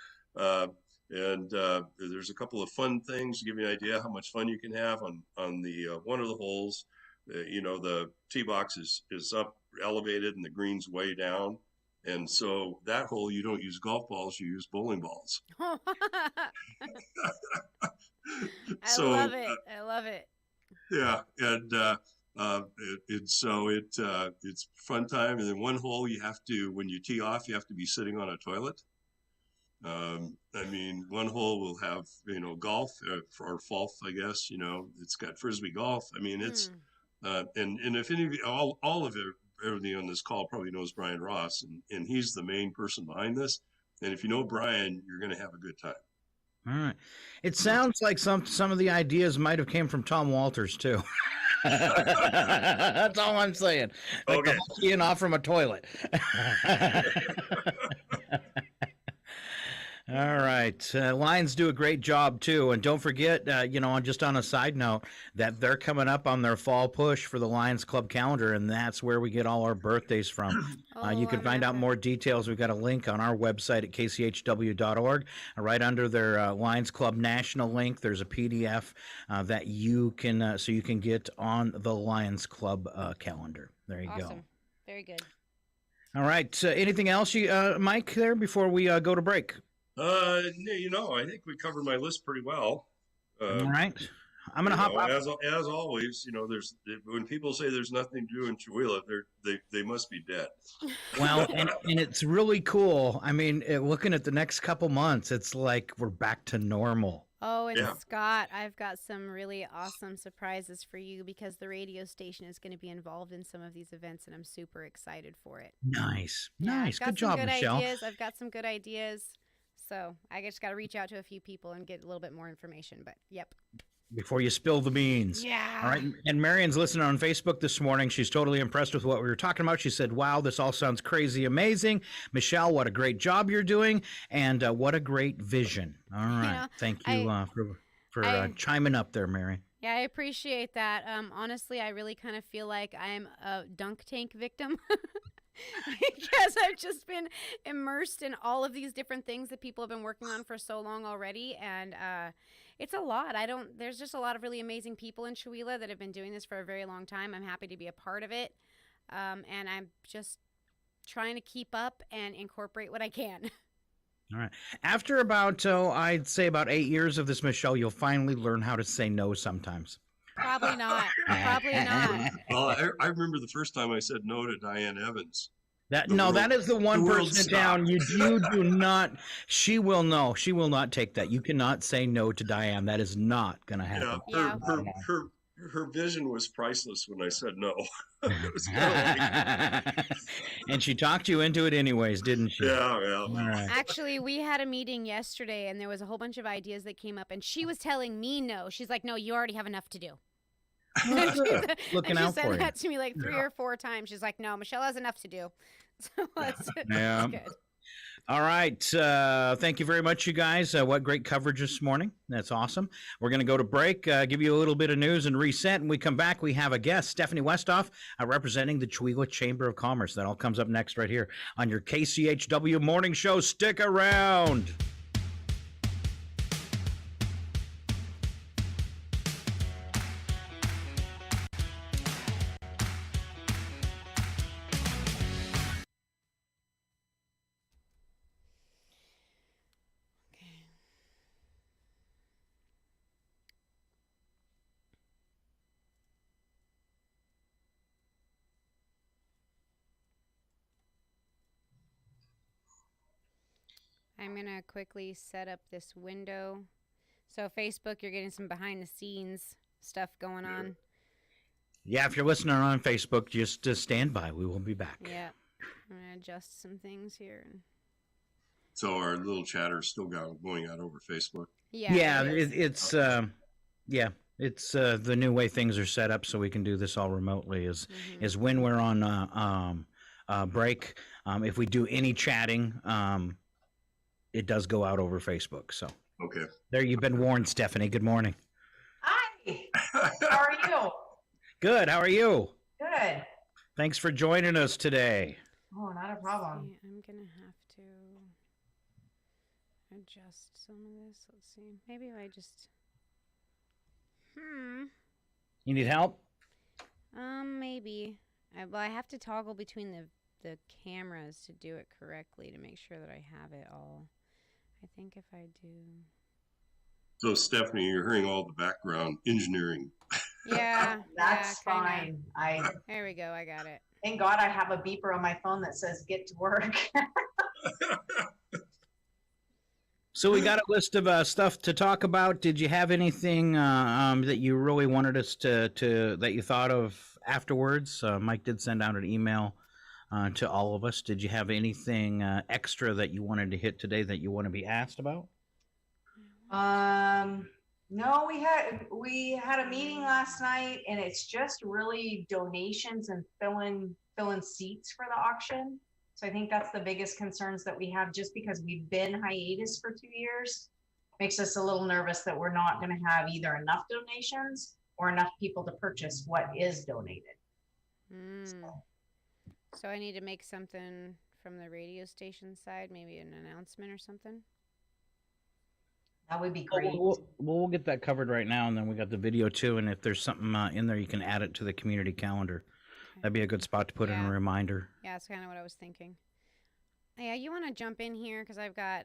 There's a couple of fun things to give you an idea how much fun you can have on the one of the holes. The tee box is up elevated and the green's way down. And so that hole, you don't use golf balls, you use bowling balls.
I love it. I love it.
Yeah. And it's fun time. And then one hole when you tee off, you have to be sitting on a toilet. One hole will have, golf or golf, I guess, it's got frisbee golf. I mean, it's, and if any of you, all of everybody on this call probably knows Brian Ross, and he's the main person behind this. And if you know Brian, you're going to have a good time.
All right. It sounds like some of the ideas might have came from Tom Walters too. That's all I'm saying. Like
okay.
Teeing off from a toilet. All right. Lions do a great job, too. And don't forget, just on a side note, that they're coming up on their fall push for the Lions Club calendar, and that's where we get all our birthdays from. You can find out more details. We've got a link on our website at kchw.org. Right under their Lions Club National link, there's a PDF that you can get on the Lions Club calendar. There you go.
Very good.
All right. Anything else, Mike, there before we go to break?
I think we covered my list pretty well.
All right. I'm going to hop out.
As always, when people say there's nothing to do in Chihuahua, they must be dead.
Well, and it's really cool. I mean, looking at the next couple months, it's like we're back to normal.
Oh, and Scott, I've got some really awesome surprises for you because the radio station is going to be involved in some of these events, and I'm super excited for it.
Nice. Good job, Michelle.
I've got some good ideas. So I just got to reach out to a few people and get a little bit more information. But, yep.
Before you spill the beans.
Yeah.
All right. And Marion's listening on Facebook this morning. She's totally impressed with what we were talking about. She said, wow, this all sounds crazy amazing. Michelle, what a great job you're doing. And what a great vision. All right. Thank you for chiming up there, Marion.
Yeah, I appreciate that. Honestly, I really kind of feel like I'm a dunk tank victim. Because I've just been immersed in all of these different things that people have been working on for so long already, and it's a lot. There's just a lot of really amazing people in Chihuahua that have been doing this for a very long time. I'm happy to be a part of it, and I'm just trying to keep up and incorporate what I can.
All right. After I'd say about 8 years of this, Michelle, you'll finally learn how to say no sometimes.
Probably not.
Well, I remember the first time I said no to Diane Evans.
That is the one person in town you do not. She will know. She will not take that. You cannot say no to Diane. That is not going to happen.
Her her vision was priceless when I said no. It was kind of like,
And she talked you into it anyways, didn't she?
yeah.
All right.
Actually, we had a meeting yesterday, and there was a whole bunch of ideas that came up, and she was telling me no. She's like, "No, you already have enough to do."
Looking
and she
out
said
for you.
that to me like 3 or 4 times. She's like, "No, Michelle has enough to do." So that's
Yeah.
good.
All right. Thank you very much, you guys. What great coverage this morning. That's awesome. We're going to go to break, give you a little bit of news and reset. And we come back, we have a guest, Stephanie Westhoff, representing the Chihuahua Chamber of Commerce. That all comes up next right here on your KCHW Morning Show. Stick around.
I'm going to quickly set up this window. So Facebook, you're getting some behind the scenes stuff going on.
Yeah, if you're listening on Facebook, just stand by. We will be back.
Yeah. I'm going to adjust some things here.
So our little chatter's still going out over Facebook.
Yeah.
It's the new way things are set up, so we can do this all remotely. Is when we're on break. If we do any chatting, it does go out over Facebook. So
Okay.
there, you've been warned, Stephanie. Good morning.
Hi. How are you?
Good. How are you?
Good.
Thanks for joining us today.
Oh, not a problem.
See, I'm going to have to adjust some of this. Let's see. Maybe if I just...
You need help?
Maybe. I have to toggle between the cameras to do it correctly to make sure that I have it all. I think if I do...
So Stephanie, you're hearing all the background engineering.
Yeah.
That's
yeah,
fine.
There we go. I got it.
Thank God I have a beeper on my phone that says get to work.
So we got a list of stuff to talk about. Did you have anything that you really wanted us to that you thought of afterwards? Mike did send out an email to all of us. Did you have anything extra that you wanted to hit today that you want to be asked about?
No, we had a meeting last night, and it's just really donations and filling seats for the auction. So I think that's the biggest concerns that we have, just because we've been hiatus for 2 years. Makes us a little nervous that we're not going to have either enough donations or enough people to purchase what is donated.
So I need to make something from the radio station side, maybe an announcement or something.
That would be great.
We'll get that covered right now, and then we got the video too. And if there's something in there, you can add it to the community calendar. That'd be a good spot to put in a reminder.
Yeah, that's kind of what I was thinking. Yeah, you want to jump in here because I've got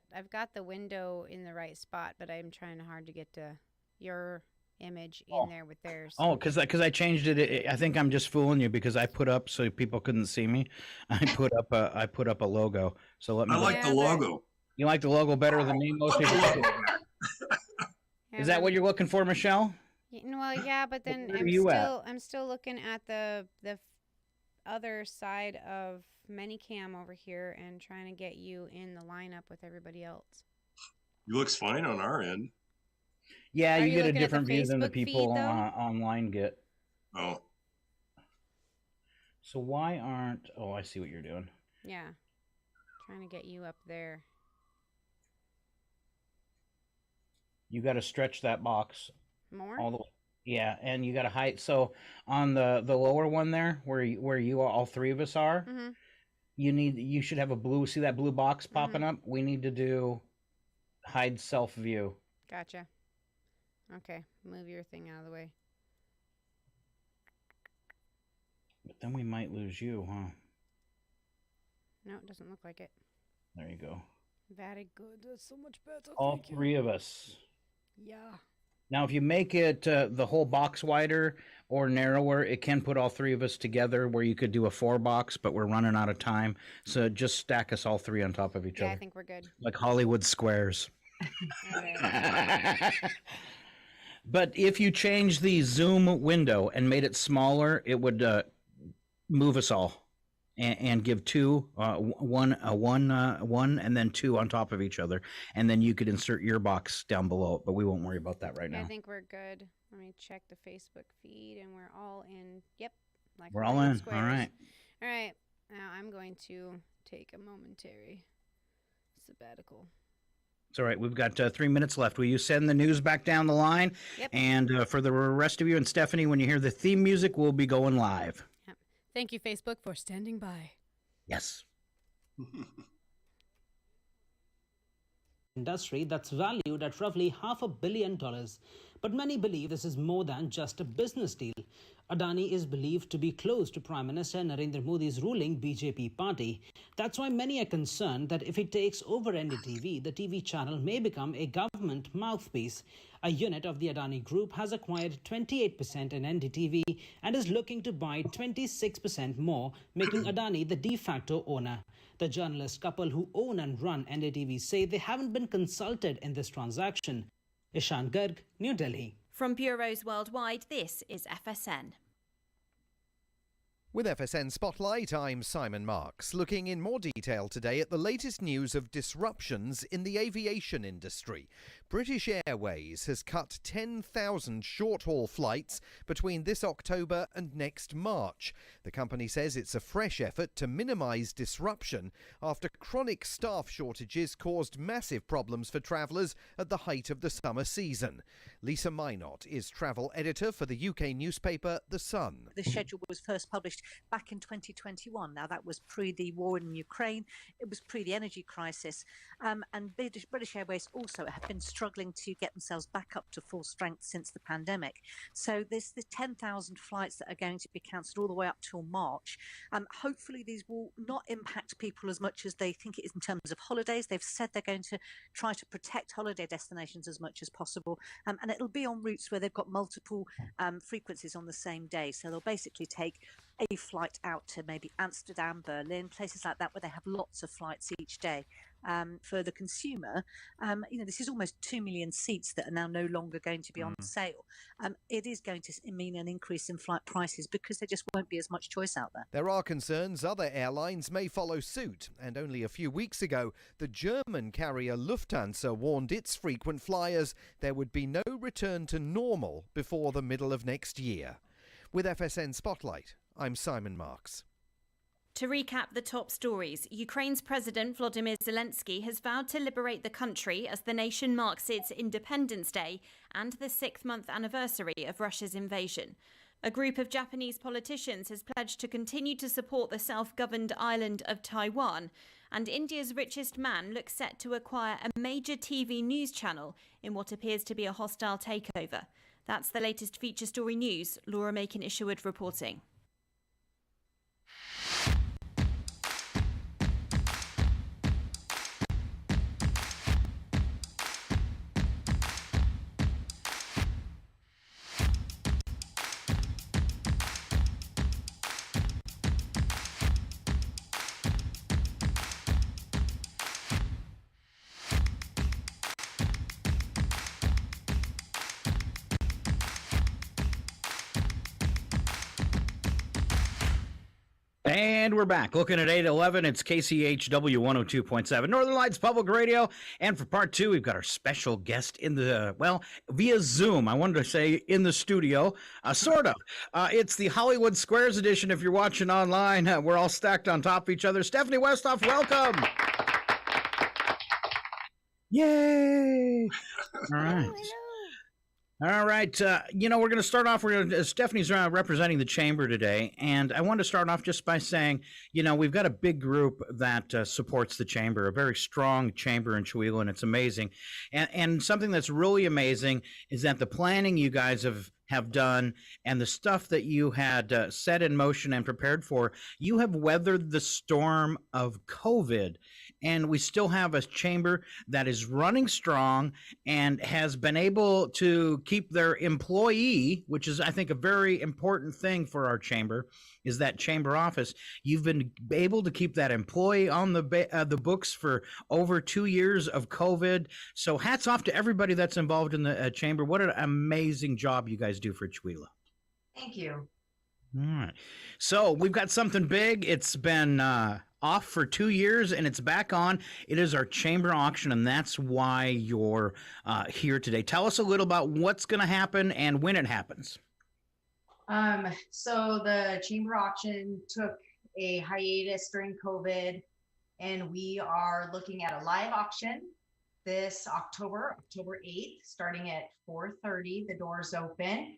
the window in the right spot, but I'm trying hard to get to your image in there with theirs.
Oh, because I changed it. I think I'm just fooling you because I put up so people couldn't see me. I put up a logo. So let me.
I like the logo.
You like the logo better than me, most people do.
Yeah,
Is that what you're looking for, Michelle?
Well, yeah, but then
Where are you at?
I'm still looking at the other side of Minicam over here and trying to get you in the lineup with everybody else.
It looks fine on our end.
Yeah,
Are
you
you
get a
looking at the
different view than the
Facebook
people
feed, though?
online get.
Oh,
So why aren't? Oh, I see what you're doing.
Yeah, trying to get you up there.
You got to stretch that box
More?
all the way. Yeah, and you got to hide. So on the lower one there, where you all three of us are,
Mm-hmm.
you should have a blue. See that blue box popping up? We need to do hide self view.
Gotcha. Okay, move your thing out of the way.
But then we might lose you, huh?
No, it doesn't look like it.
There you go.
Very good. That's so much better.
All three of us.
Yeah.
Now, if you make it the whole box wider or narrower, it can put all three of us together where you could do a 4-box, but we're running out of time. So just stack us all three on top of each
Yeah,
other.
I think we're good.
Like Hollywood squares.
Okay.
But if you change the Zoom window and made it smaller, it would move us all and give two, one, and then two on top of each other. And then you could insert your box down below, but we won't worry about that right now.
I think we're good. Let me check the Facebook feed, and we're all in. Yep. Like
We're all in.
squares.
All right.
All right. Now I'm going to take a momentary sabbatical.
It's all right. We've got 3 minutes left. Will you send the news back down the line?
Yep.
And for the rest of you and Stephanie, when you hear the theme music, we'll be going live.
Yep. Thank you, Facebook, for standing by.
Yes.
Industry that's valued at roughly $500 million. But many believe this is more than just a business deal. Adani is believed to be close to Prime Minister Narendra Modi's ruling BJP party. That's why many are concerned that if he takes over NDTV, the TV channel may become a government mouthpiece. A unit of the Adani Group has acquired 28% in NDTV and is looking to buy 26% more, making Adani the de facto owner. The journalist couple who own and run NDTV say they haven't been consulted in this transaction. Ishan Garg, New Delhi.
From bureaus worldwide, this is FSN.
With FSN Spotlight, I'm Simon Marks, looking in more detail today at the latest news of disruptions in the aviation industry. British Airways has cut 10,000 short-haul flights between this October and next March. The company says it's a fresh effort to minimise disruption after chronic staff shortages caused massive problems for travellers at the height of the summer season. Lisa Minot is travel editor for the UK newspaper The Sun.
The schedule was first published back in 2021. Now, that was pre the war in Ukraine. It was pre the energy crisis. And British Airways also have been struggling to get themselves back up to full strength since the pandemic. So there's the 10,000 flights that are going to be cancelled all the way up till March. Hopefully these will not impact people as much as they think it is in terms of holidays. They've said they're going to try to protect holiday destinations as much as possible. And it'll be on routes where they've got multiple frequencies on the same day. So they'll basically take a flight out to maybe Amsterdam, Berlin, places like that where they have lots of flights each day. For the consumer, this is almost 2 million seats that are now no longer going to be on sale. It is going to mean an increase in flight prices because there just won't be as much choice out there.
There are concerns other airlines may follow suit, and only a few weeks ago, the German carrier Lufthansa warned its frequent flyers there would be no return to normal before the middle of next year. With FSN Spotlight, I'm Simon Marks.
To recap the top stories, Ukraine's President Volodymyr Zelensky has vowed to liberate the country as the nation marks its Independence Day and the 6th-month anniversary of Russia's invasion. A group of Japanese politicians has pledged to continue to support the self-governed island of Taiwan, and India's richest man looks set to acquire a major TV news channel in what appears to be a hostile takeover. That's the latest feature story news. Laura Macon-Isherwood reporting.
And we're back. Looking at 811, it's KCHW 102.7 Northern Lights Public Radio. And for part two, we've got our special guest in the, via Zoom. I wanted to say in the studio, sort of. It's the Hollywood Squares edition. If you're watching online, we're all stacked on top of each other. Stephanie Westhoff, welcome. Yay. All right. All right. We're going to start off. Stephanie's representing the chamber today. And I want to start off just by saying, we've got a big group that supports the chamber, a very strong chamber in Chewelah, and it's amazing. And something that's really amazing is that the planning you guys have done and the stuff that you had set in motion and prepared for, you have weathered the storm of COVID and we still have a chamber that is running strong and has been able to keep their employee, which is, I think, a very important thing for our chamber, is that chamber office. You've been able to keep that employee on the books for over 2 years of COVID. So hats off to everybody that's involved in the chamber. What an amazing job you guys do for Chihuahua.
Thank you.
All right. So we've got something big. It's been off for 2 years and it's back on. It is our chamber auction, and that's why you're here today. Tell us a little about what's going to happen and when it happens.
So the chamber auction took a hiatus during COVID, and we are looking at a live auction this October 8th, starting at 4:30. The doors open.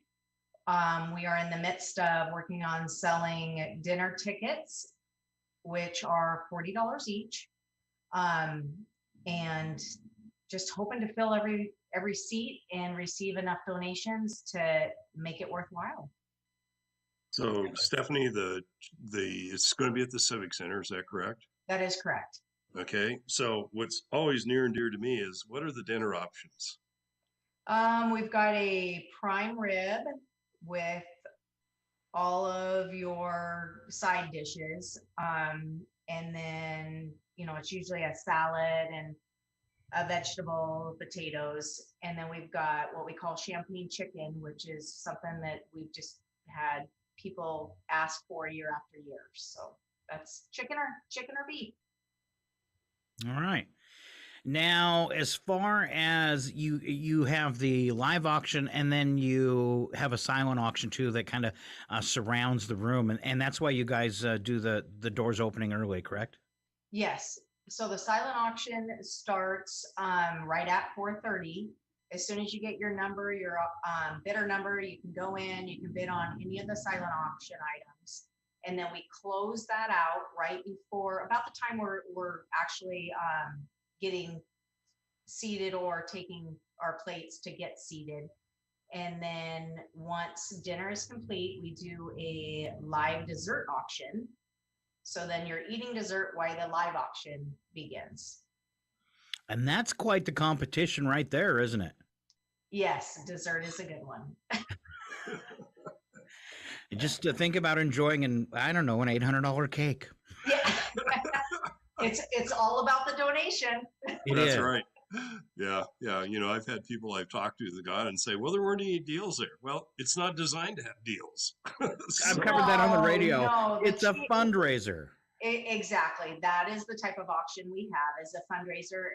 We are in the midst of working on selling dinner tickets, which are $40 each, and just hoping to fill every seat and receive enough donations to make it worthwhile.
So Stephanie, it's going to be at the Civic Center, is that correct?
That is correct.
Okay, so what's always near and dear to me is, what are the dinner options?
We've got a prime rib with all of your side dishes. And then, it's usually a salad and a vegetable, potatoes. And then we've got what we call champagne chicken, which is something that we've just had people ask for year after year. So that's chicken or beef.
All right. Now, as far as you have the live auction, and then you have a silent auction too that kind of surrounds the room, and that's why you guys do the doors opening early, correct?
Yes. So the silent auction starts right at 4:30. As soon as you get your number, your bidder number, you can go in, you can bid on any of the silent auction items. And then we close that out right before, about the time we're actually getting seated or taking our plates to get seated. And then once dinner is complete, we do a live dessert auction. So then you're eating dessert while the live auction begins.
And that's quite the competition right there, isn't it?
Yes, dessert is a good one.
Just to think about enjoying an $800 cake.
Yeah. It's all about the donation.
That's right. Yeah. I've had people I've talked to that got and say, well, there weren't any deals there. Well, it's not designed to have deals.
I've covered that on the radio. No, it's a fundraiser.
Exactly. That is the type of auction we have, is a fundraiser.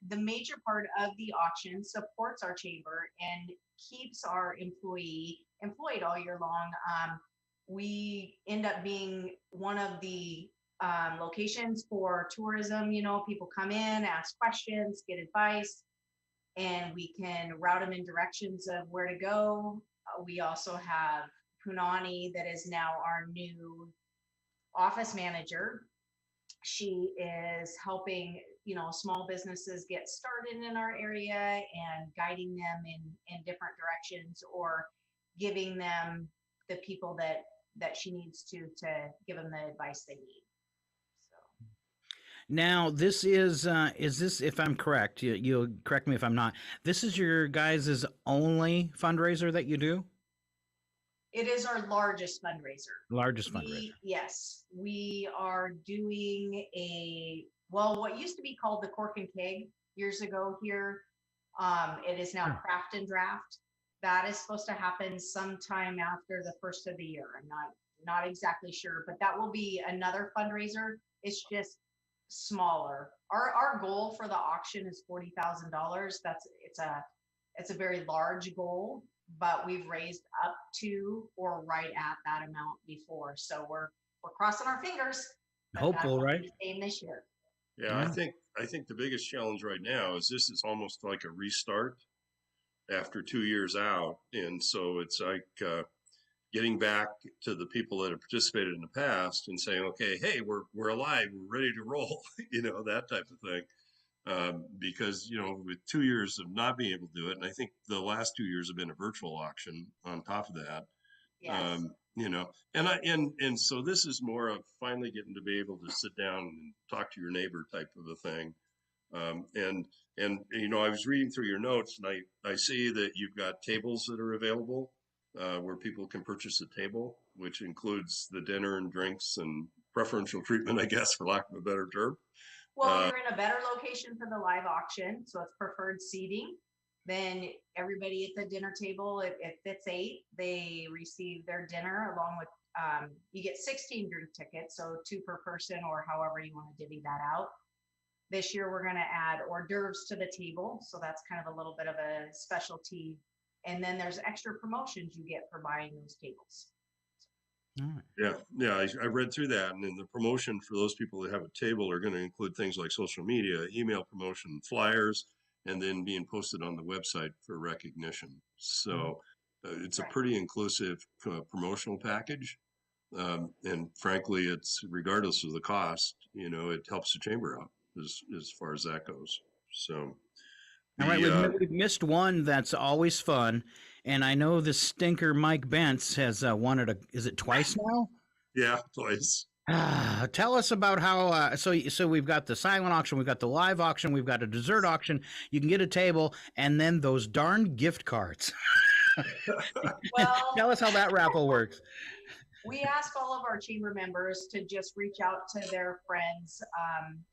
The major part of the auction supports our chamber and keeps our employee employed all year long. We end up being one of the locations for tourism. People come in, ask questions, get advice, and we can route them in directions of where to go. We also have Punani, that is now our new office manager. She is helping, small businesses get started in our area and guiding them in different directions, or giving them the people that she needs to give them the advice they need.
Now, this is this, if I'm correct, you'll correct me if I'm not, this is your guys' only fundraiser that you do?
It is our largest fundraiser.
Largest fundraiser.
Yes. We are doing what used to be called the Cork and Keg years ago here. It is now Craft and Draft. That is supposed to happen sometime after the first of the year. I'm not exactly sure, but that will be another fundraiser. It's just smaller. Our goal for the auction is $40,000. It's a very large goal, but we've raised up to or right at that amount before. So we're crossing our fingers.
Hopeful, right?
Same this year.
Yeah, I think the biggest challenge right now is this is almost like a restart after 2 years out, and so it's like getting back to the people that have participated in the past and saying, okay, hey, we're alive, we're ready to roll, that type of thing. Because, with 2 years of not being able to do it, and I think the last 2 years have been a virtual auction on top of that,
Yes.
And so this is more of finally getting to be able to sit down and talk to your neighbor type of a thing. I was reading through your notes, and I see that you've got tables that are available where people can purchase a table, which includes the dinner and drinks and preferential treatment, I guess, for lack of a better term.
Well, you're in a better location for the live auction, so it's preferred seating. Then everybody at the dinner table, it fits 8. They receive their dinner along with, you get 16 drink tickets, so 2 per person or however you want to divvy that out. This year, we're going to add hors d'oeuvres to the table, so that's kind of a little bit of a specialty. And then there's extra promotions you get for buying those tables.
Yeah, I read through that, and then the promotion for those people that have a table are going to include things like social media, email promotion, flyers, and then being posted on the website for recognition. So it's a pretty inclusive promotional package. And frankly, it's regardless of the cost, it helps the chamber out as far as that goes. So,
all right, we've missed one that's always fun, and I know the stinker Mike Bentz has won it. Is it twice now?
Yeah, twice.
Tell us about how. So we've got the silent auction, we've got the live auction, we've got a dessert auction. You can get a table, and then those darn gift cards.
Well,
tell us how that raffle works.
We ask all of our chamber members to just reach out to their friends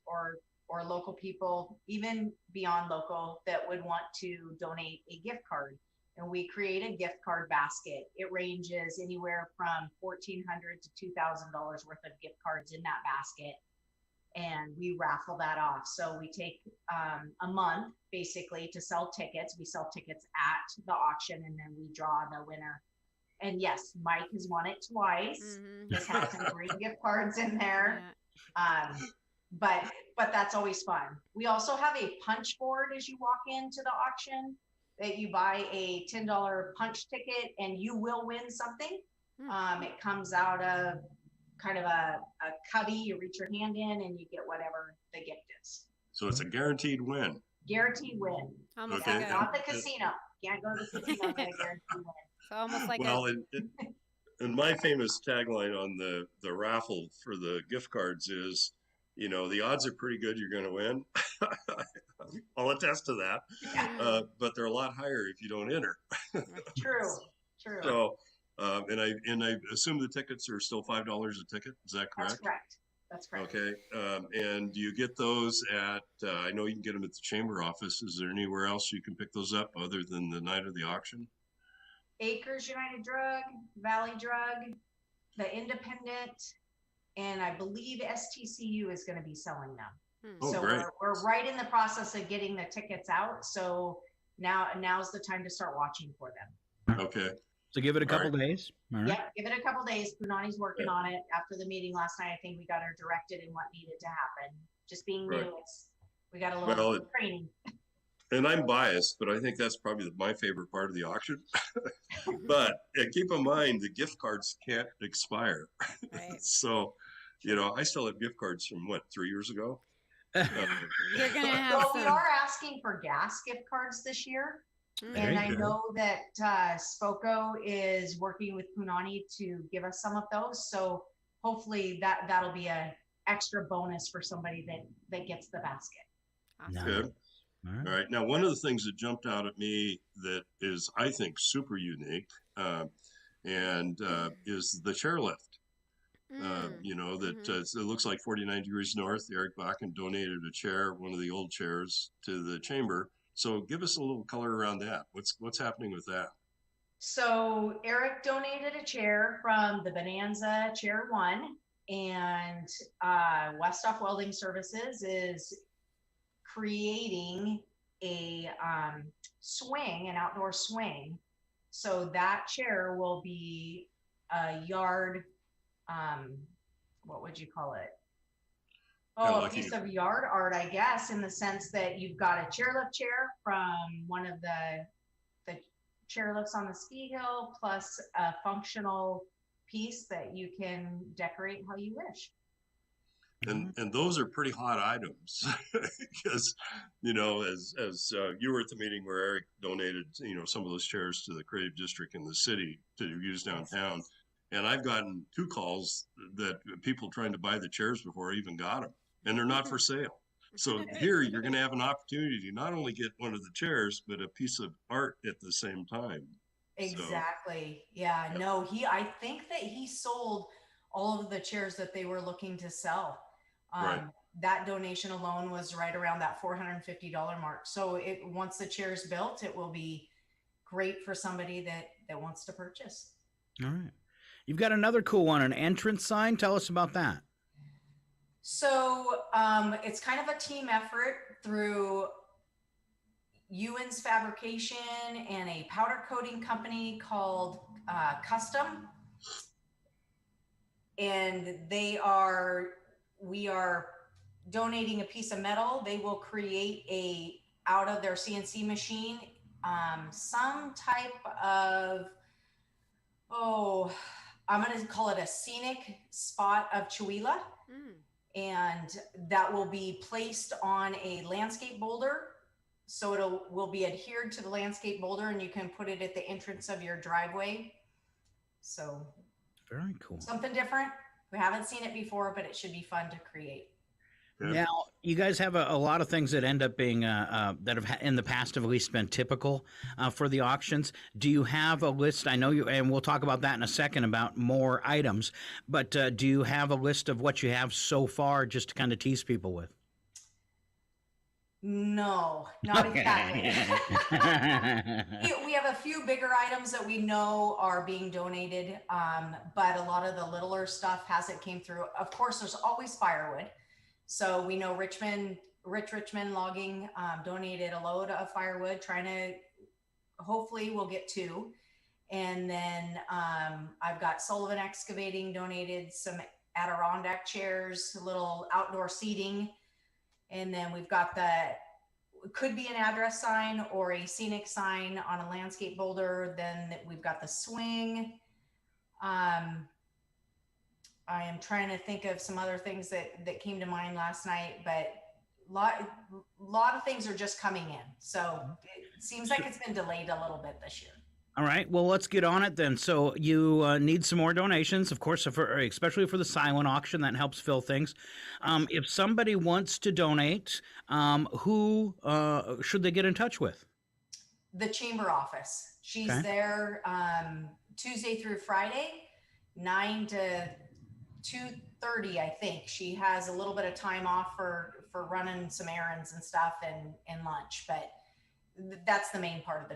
or local people, even beyond local, that would want to donate a gift card. And we create a gift card basket. It ranges anywhere from $1,400 to $2,000 worth of gift cards in that basket. And we raffle that off. So we take a month basically to sell tickets. We sell tickets at the auction, and then we draw the winner. And yes, Mike has won it twice. He's had some great gift cards in there. Yeah. But that's always fun. We also have a punch board as you walk into the auction that you buy a $10 punch ticket and you will win something. It comes out of kind of a cubby. You reach your hand in and you get whatever the gift is.
So it's a guaranteed win.
Guaranteed win.
Almost
yeah,
like
not the casino. Can't go to the casino and get a guaranteed win.
So almost like
and my famous tagline on the raffle for the gift cards is, the odds are pretty good you're going to win. I'll attest to that. Yeah. But they're a lot higher if you don't enter.
True.
So, and I assume the tickets are still $5 a ticket. Is that correct?
That's correct.
Okay. And do you get those at, I know you can get them at the chamber office. Is there anywhere else you can pick those up other than the night of the auction?
Acres United Drug, Valley Drug, the Independent, and I believe STCU is going to be selling them.
Oh,
so
great.
We're right in the process of getting the tickets out. So now's the time to start watching for them.
Okay.
So give it a couple days.
All right. Yep, give it a couple days. Punani's working on it. After the meeting last night, I think we got her directed in what needed to happen. Just being new, we got a little training.
And I'm biased, but I think that's probably my favorite part of the auction. But keep in mind, the gift cards can't expire. Right. So, I still have gift cards from 3 years ago?
You're gonna have
we are asking for gas gift cards this year. And I know that Spoko is working with Punani to give us some of those. So hopefully that'll be an extra bonus for somebody that gets the basket.
Awesome.
Good. All right. Now, one of the things that jumped out at me that is, I think, super unique is the chairlift. It looks like 49 Degrees North. Eric Bakken donated a chair, one of the old chairs, to the chamber. So give us a little color around that. What's happening with that?
So Eric donated a chair from the Bonanza Chair 1, and Westoff Welding Services is creating a swing, an outdoor swing. So that chair will be a yard, what would you call it? A piece of yard art, I guess, in the sense that you've got a chairlift chair from one of the chairlifts on the ski hill, plus a functional piece that you can decorate how you wish.
And those are pretty hot items because, you know, as you were at the meeting where Eric donated, you know, some of those chairs to the creative district in the city to use downtown. And I've gotten 2 calls that people trying to buy the chairs before I even got them, and they're not for sale. So here you're going to have an opportunity to not only get one of the chairs, but a piece of art at the same time.
Exactly. Yeah. No, I think that he sold all of the chairs that they were looking to sell.
Right.
That donation alone was right around that $450 mark. So once the chair is built, it will be great for somebody that wants to purchase.
All right. You've got another cool one, an entrance sign. Tell us about that.
So it's kind of a team effort through Ewan's Fabrication and a powder coating company called Custom. And we are donating a piece of metal. They will create out of their CNC machine, some type of, I'm going to call it a scenic spot of Chewelah. And that will be placed on a landscape boulder. So it will be adhered to the landscape boulder, and you can put it at the entrance of your driveway. So
very cool.
Something different. We haven't seen it before, but it should be fun to create.
Now, you guys have a lot of things that end up being that have in the past have at least been typical for the auctions. Do you have a list? I know you, and we'll talk about that in a second about more items. But do you have a list of what you have so far, just to kind of tease people with?
No, not exactly. We have a few bigger items that we know are being donated, but a lot of the littler stuff hasn't came through. Of course, there's always firewood. So we know Richmond Logging donated a load of firewood, hopefully we'll get 2. And then I've got Sullivan Excavating donated some Adirondack chairs, a little outdoor seating. And then we've got could be an address sign or a scenic sign on a landscape boulder. Then we've got the swing. I am trying to think of some other things that came to mind last night, but lot of things are just coming in. So it seems like it's been delayed a little bit this year.
All right. Well, let's get on it then. So you need some more donations, of course, especially for the silent auction. That helps fill things. If somebody wants to donate, who should they get in touch with?
The chamber office. She's there Tuesday through Friday, 9 to 2:30, I think. She has a little bit of time off for running some errands and stuff and lunch, but that's the main part of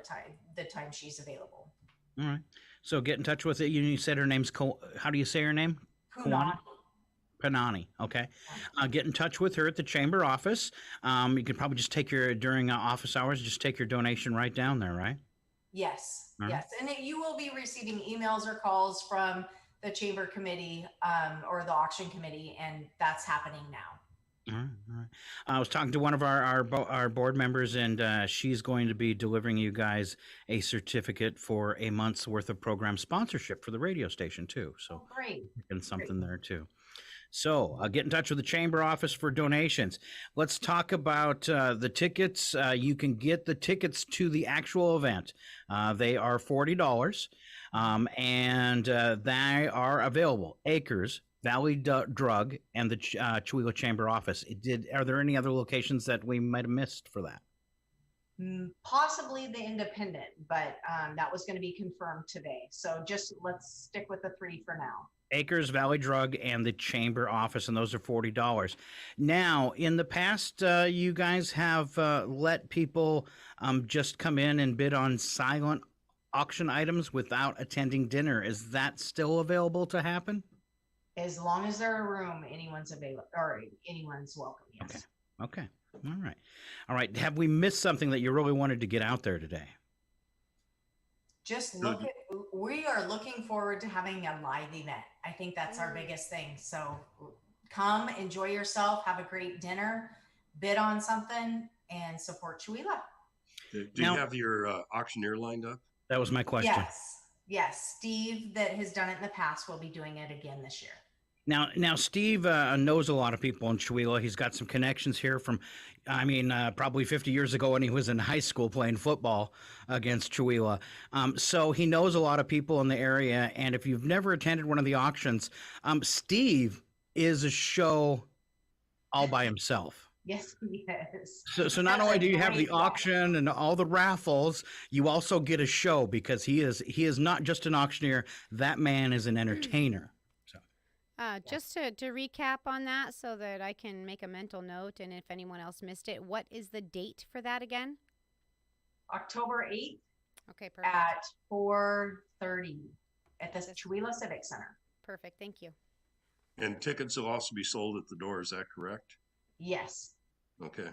the time she's available.
All right. So get in touch with it. You said her name's how do you say her name? Panani. Okay. Get in touch with her at the chamber office. You could probably just take during office hours, just take your donation right down there, right?
Yes.
All
yes.
right.
And you will be receiving emails or calls from the chamber committee or the auction committee, and that's happening now.
All right. I was talking to one of our board members, and she's going to be delivering you guys a certificate for a month's worth of program sponsorship for the radio station too. So
great,
and something there too. So get in touch with the chamber office for donations. Let's talk about the tickets. You can get the tickets to the actual event. They are $40, and they are available. Acres, Valley Drug, and the Chewelah Chamber office. Are there any other locations that we might have missed for that?
Possibly the Independent, but that was going to be confirmed today. So just let's stick with the 3 for now.
Acres, Valley Drug, and the Chamber office, and those are $40. Now, in the past, you guys have let people just come in and bid on silent auction items without attending dinner. Is that still available to happen?
As long as there's a room, anyone's available, or anyone's welcome. Yes.
Okay. All right. Have we missed something that you really wanted to get out there today?
Just we are looking forward to having a live event. I think that's our biggest thing. So come, enjoy yourself, have a great dinner, bid on something, and support Chewelah.
Do you have your auctioneer lined up?
That was my question.
Yes. Steve, that has done it in the past, will be doing it again this year.
Now, Steve knows a lot of people in Chihuahua. He's got some connections here from, probably 50 years ago when he was in high school playing football against Chihuahua. So he knows a lot of people in the area. And if you've never attended one of the auctions, Steve is a show all by himself.
Yes, he is.
So not only do you have the auction and all the raffles, you also get a show because he is not just an auctioneer. That man is an entertainer.
Just to recap on that so that I can make a mental note, and if anyone else missed it, what is the date for that again?
October 8th.
Okay, perfect.
At 4:30 at the Chihuahua Civic Center.
Perfect, thank you.
And tickets will also be sold at the door. Is that correct?
Yes.
Okay.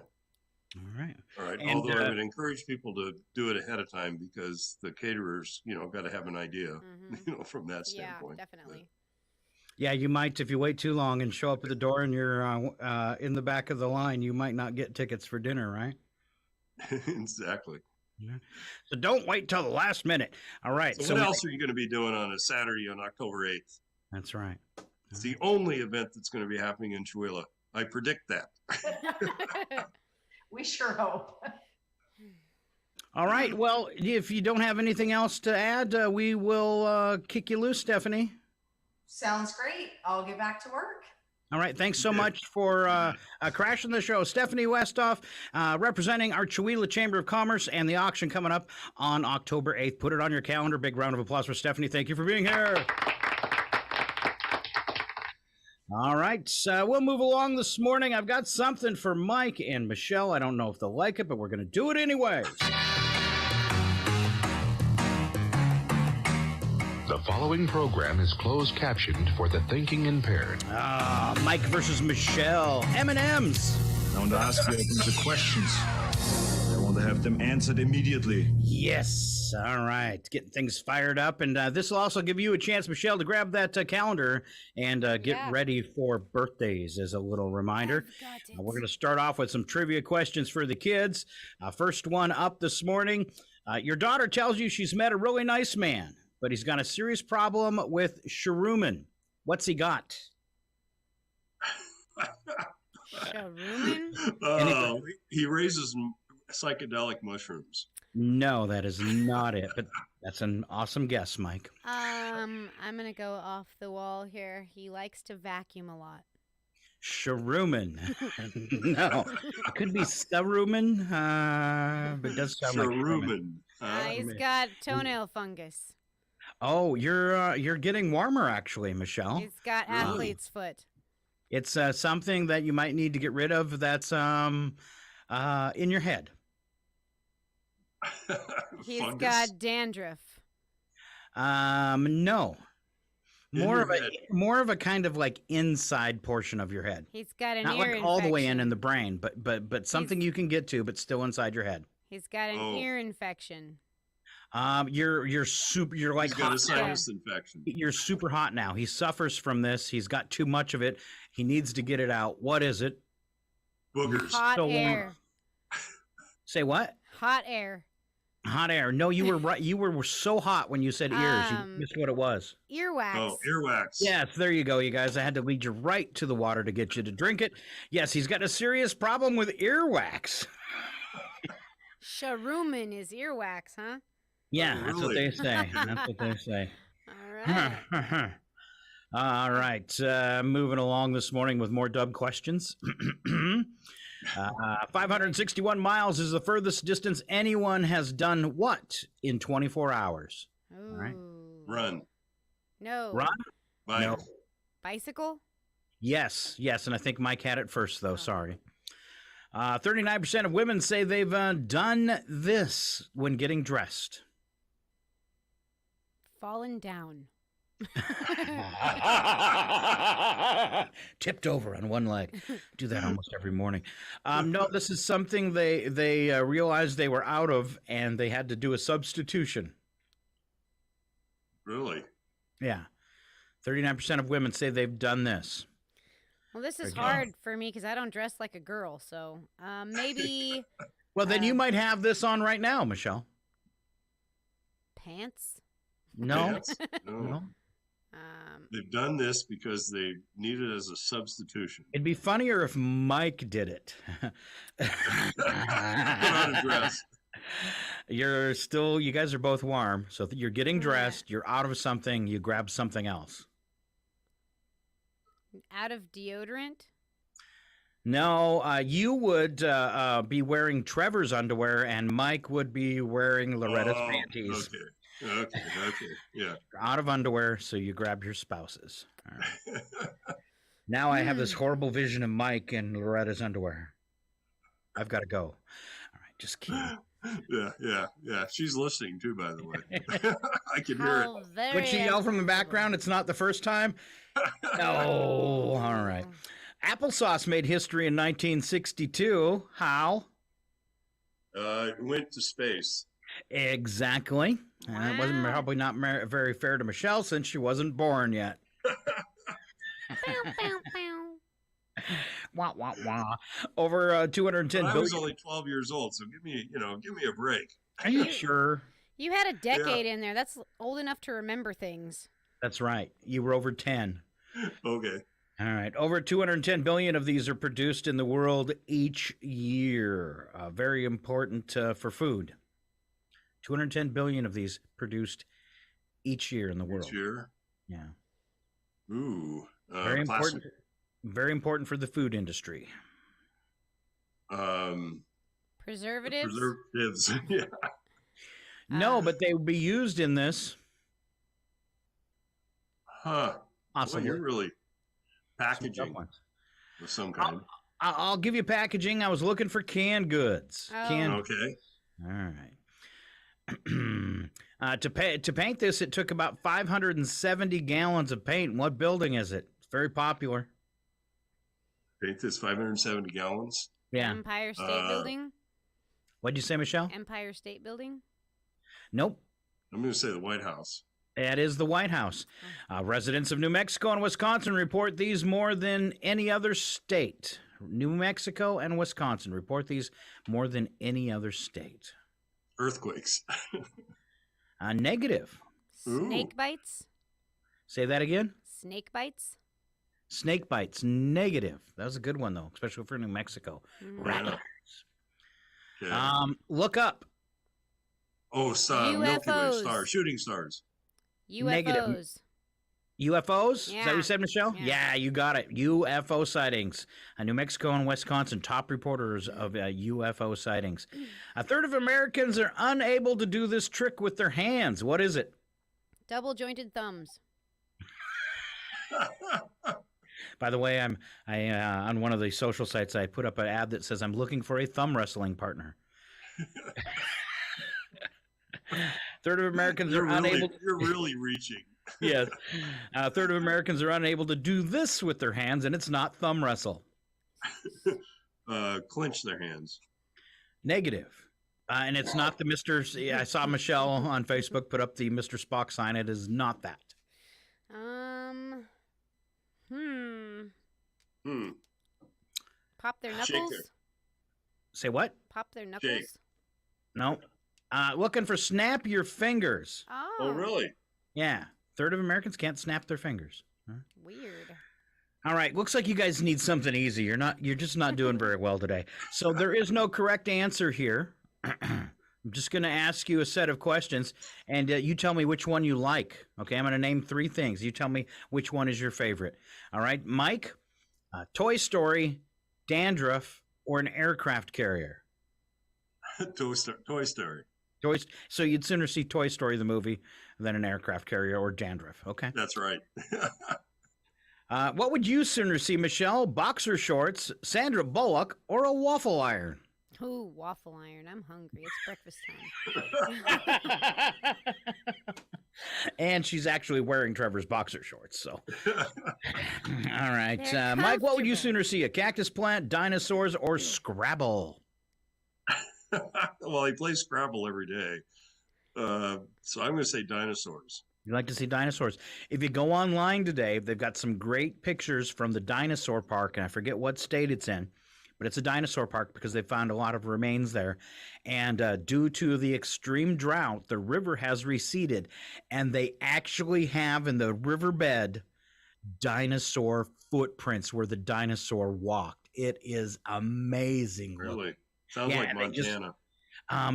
All right.
All right.
And,
Although I would encourage people to do it ahead of time because the caterers, got to have an idea, from that standpoint.
Yeah, definitely.
Yeah, you might, if you wait too long and show up at the door and you're in the back of the line, you might not get tickets for dinner, right?
Exactly.
Yeah. So don't wait till the last minute. All right.
So what else are you going to be doing on a Saturday on October 8th?
That's right.
It's the only event that's going to be happening in Chihuahua. I predict that.
We sure hope.
All right. Well, if you don't have anything else to add, we will kick you loose, Stephanie.
Sounds great. I'll get back to work.
All right. Thanks so much for crashing the show. Stephanie Westhoff, representing our Chihuahua Chamber of Commerce and the auction coming up on October 8th. Put it on your calendar. Big round of applause for Stephanie. Thank you for being here. All right. We'll move along this morning. I've got something for Mike and Michelle. I don't know if they'll like it, but we're going to do it anyways.
The following program is closed captioned for the thinking impaired.
Mike versus Michelle. M&M's.
I want to ask you a bunch of questions. I want to have them answered immediately.
Yes. All right. Getting things fired up. And this will also give you a chance, Michelle, to grab that calendar and get ready for birthdays as a little reminder. We're going to start off with some trivia questions for the kids. First one up this morning. Your daughter tells you she's met a really nice man, but he's got a serious problem with Sharuman. What's he got?
Sharuman?
He raises psychedelic mushrooms.
No, that is not it, but that's an awesome guess, Mike.
I'm going to go off the wall here. He likes to vacuum a lot.
Sharuman. No, it could be Saruman, but it does sound like Sharuman.
He's got toenail fungus.
Oh, you're getting warmer, actually, Michelle.
He's got athlete's foot.
It's something that you might need to get rid of that's in your head.
He's got dandruff.
No. More of a kind of like inside portion of your head.
He's got an
not
ear
like
infection.
all the way in the brain, but something you can get to, but still inside your head.
He's got an ear infection.
You're like
he's got a sinus infection.
You're super hot now. He suffers from this. He's got too much of it. He needs to get it out. What is it?
Boogers.
Hot air.
Say what?
Hot air.
Hot air. No, you were right. You were so hot when you said ears. You missed what it was.
Earwax.
Oh, earwax.
Yes, there you go, you guys. I had to lead you right to the water to get you to drink it. Yes, he's got a serious problem with earwax.
Sharuman is earwax, huh?
Yeah, that's what they say. That's what they say.
All right.
All right. Moving along this morning with more dub questions. 561 miles is the furthest distance anyone has done what in 24 hours?
Ooh.
All right.
Run.
No.
Run?
Bike.
No.
Bicycle?
Yes. And I think Mike had it first, though. Sorry. 39% of women say they've done this when getting dressed.
Fallen down.
Tipped over on one leg. Do that almost every morning. No, this is something they realized they were out of, and they had to do a substitution.
Really?
Yeah. 39% of women say they've done this.
Well, this is hard for me because I don't dress like a girl, so maybe...
Well, then you might have this on right now, Michelle.
Pants?
No.
Pants? No. They've done this because they need it as a substitution.
It'd be funnier if Mike did it.
Put on a dress.
You guys are both warm, so you're getting dressed, you're out of something, you grab something else.
Out of deodorant?
No, you would be wearing Trevor's underwear, and Mike would be wearing Loretta's panties.
Okay, yeah.
You're out of underwear, so you grab your spouses. All right. Now I have this horrible vision of Mike in Loretta's underwear. I've got to go. All right, just kidding.
Yeah. She's listening too, by the way. I can hear it.
Would she yell from the background? It's not the first time? No. All right. Applesauce made history in 1962. How?
It went to space.
Exactly. It wasn't probably not very fair to Michelle since she wasn't born yet. Wah, wah, wah. Over 210
I
billion.
was only 12 years old, so give me a break.
Are you sure?
You had a decade in there. That's old enough to remember things.
That's right. You were over 10.
Okay.
All right. Over 210 billion of these are produced in the world each year. Very important for food. 210 billion of these produced each year in the world.
Each year?
Yeah.
Ooh.
Very important. Very important for the food industry.
Preservatives?
Preservatives, yeah.
No, but they would be used in this.
Huh.
Awesome.
Well, you're really packaging of some kind.
I'll give you packaging. I was looking for canned goods.
Oh.
Okay.
All right. To paint this, it took about 570 gallons of paint. What building is it? It's very popular.
Paint this 570 gallons?
Yeah.
Empire State Building?
What'd you say, Michelle?
Empire State Building?
Nope.
I'm going to say the White House.
That is the White House. Residents of New Mexico and Wisconsin report these more than any other state. New Mexico and Wisconsin report these more than any other state.
Earthquakes.
Negative.
Snake bites?
Say that again?
Snake bites?
Snake bites. Negative. That was a good one, though, especially for New Mexico.
Yeah.
Okay. Look up.
Oh, Milky Way stars, shooting stars.
UFOs.
Negative. UFOs?
Yeah.
Is that what you said, Michelle? Yeah, you got it. UFO sightings. New Mexico and Wisconsin, top reporters of UFO sightings. A third of Americans are unable to do this trick with their hands. What is it?
Double jointed thumbs.
By the way, I on one of the social sites, I put up an ad that says I'm looking for a thumb wrestling partner. Third of Americans are unable.
You're really reaching.
Yes. A third of Americans are unable to do this with their hands, and it's not thumb wrestle.
Clench their hands.
Negative. And it's not the Mr. I saw Michelle on Facebook put up the Mr. Spock sign. It is not that.
Pop their knuckles?
Say what?
Pop their knuckles?
Shake.
No. Looking for snap your fingers.
Oh, really?
Yeah. Third of Americans can't snap their fingers. Huh?
Weird.
All right. Looks like you guys need something easy. You're just not doing very well today. So there is no correct answer here. I'm just going to ask you a set of questions, and you tell me which one you like. Okay, I'm going to name 3 things. You tell me which one is your favorite. All right, Mike, Toy Story, dandruff, or an aircraft carrier?
Toy Story.
So you'd sooner see Toy Story, the movie, than an aircraft carrier or dandruff. Okay.
That's right.
What would you sooner see, Michelle? Boxer shorts, Sandra Bullock, or a waffle iron?
Ooh, waffle iron. I'm hungry. It's breakfast time.
And she's actually wearing Trevor's boxer shorts. So, all right, Mike. What would you sooner see? A cactus plant, dinosaurs, or Scrabble?
Well, he plays Scrabble every day, so I'm going to say dinosaurs.
You like to see dinosaurs? If you go online today, they've got some great pictures from the dinosaur park, and I forget what state it's in. but it's a dinosaur park because they found a lot of remains there. And due to the extreme drought, the river has receded, and they actually have in the riverbed dinosaur footprints where the dinosaur walked. It is amazing.
Really? Sounds like Montana.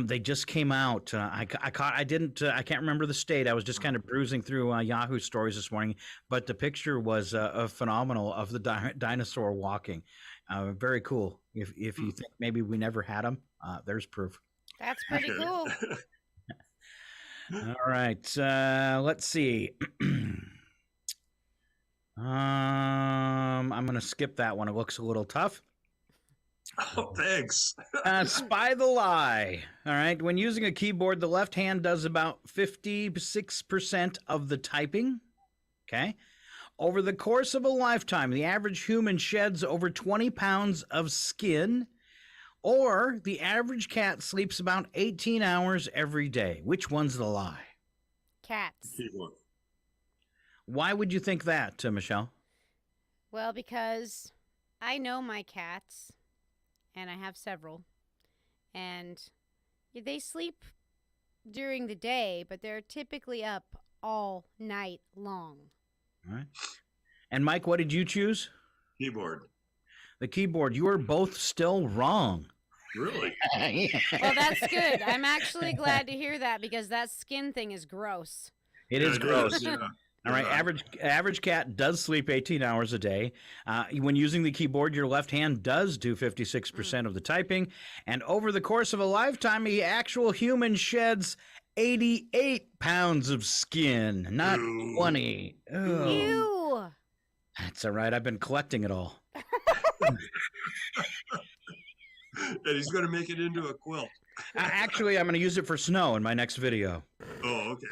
They just came out. I can't remember the state. I was just kind of browsing through Yahoo stories this morning, but the picture was phenomenal of the dinosaur walking. Very cool. If you think maybe we never had them, there's proof.
That's pretty cool.
All right. Let's see. I'm going to skip that one. It looks a little tough.
Oh, thanks.
Spy the lie. All right. When using a keyboard, the left hand does about 56% of the typing. Okay. Over the course of a lifetime, the average human sheds over 20 pounds of skin, or the average cat sleeps about 18 hours every day. Which one's the lie?
Cats.
Keyboard.
Why would you think that, Michelle?
Well, because I know my cats, and I have several, and they sleep during the day, but they're typically up all night long.
All right. And Mike, what did you choose?
Keyboard.
The keyboard. You are both still wrong.
Really?
Well, that's good. I'm actually glad to hear that because that skin thing is gross.
It is gross.
Yeah.
All right, average cat does sleep 18 hours a day. When using the keyboard, your left hand does do 56% of the typing. And over the course of a lifetime, the actual human sheds 88 pounds of skin, not 20. Oh.
Ew.
That's all right. I've been collecting it all.
And he's going to make it into a quilt.
Actually, I'm going to use it for snow in my next video.
Oh, okay.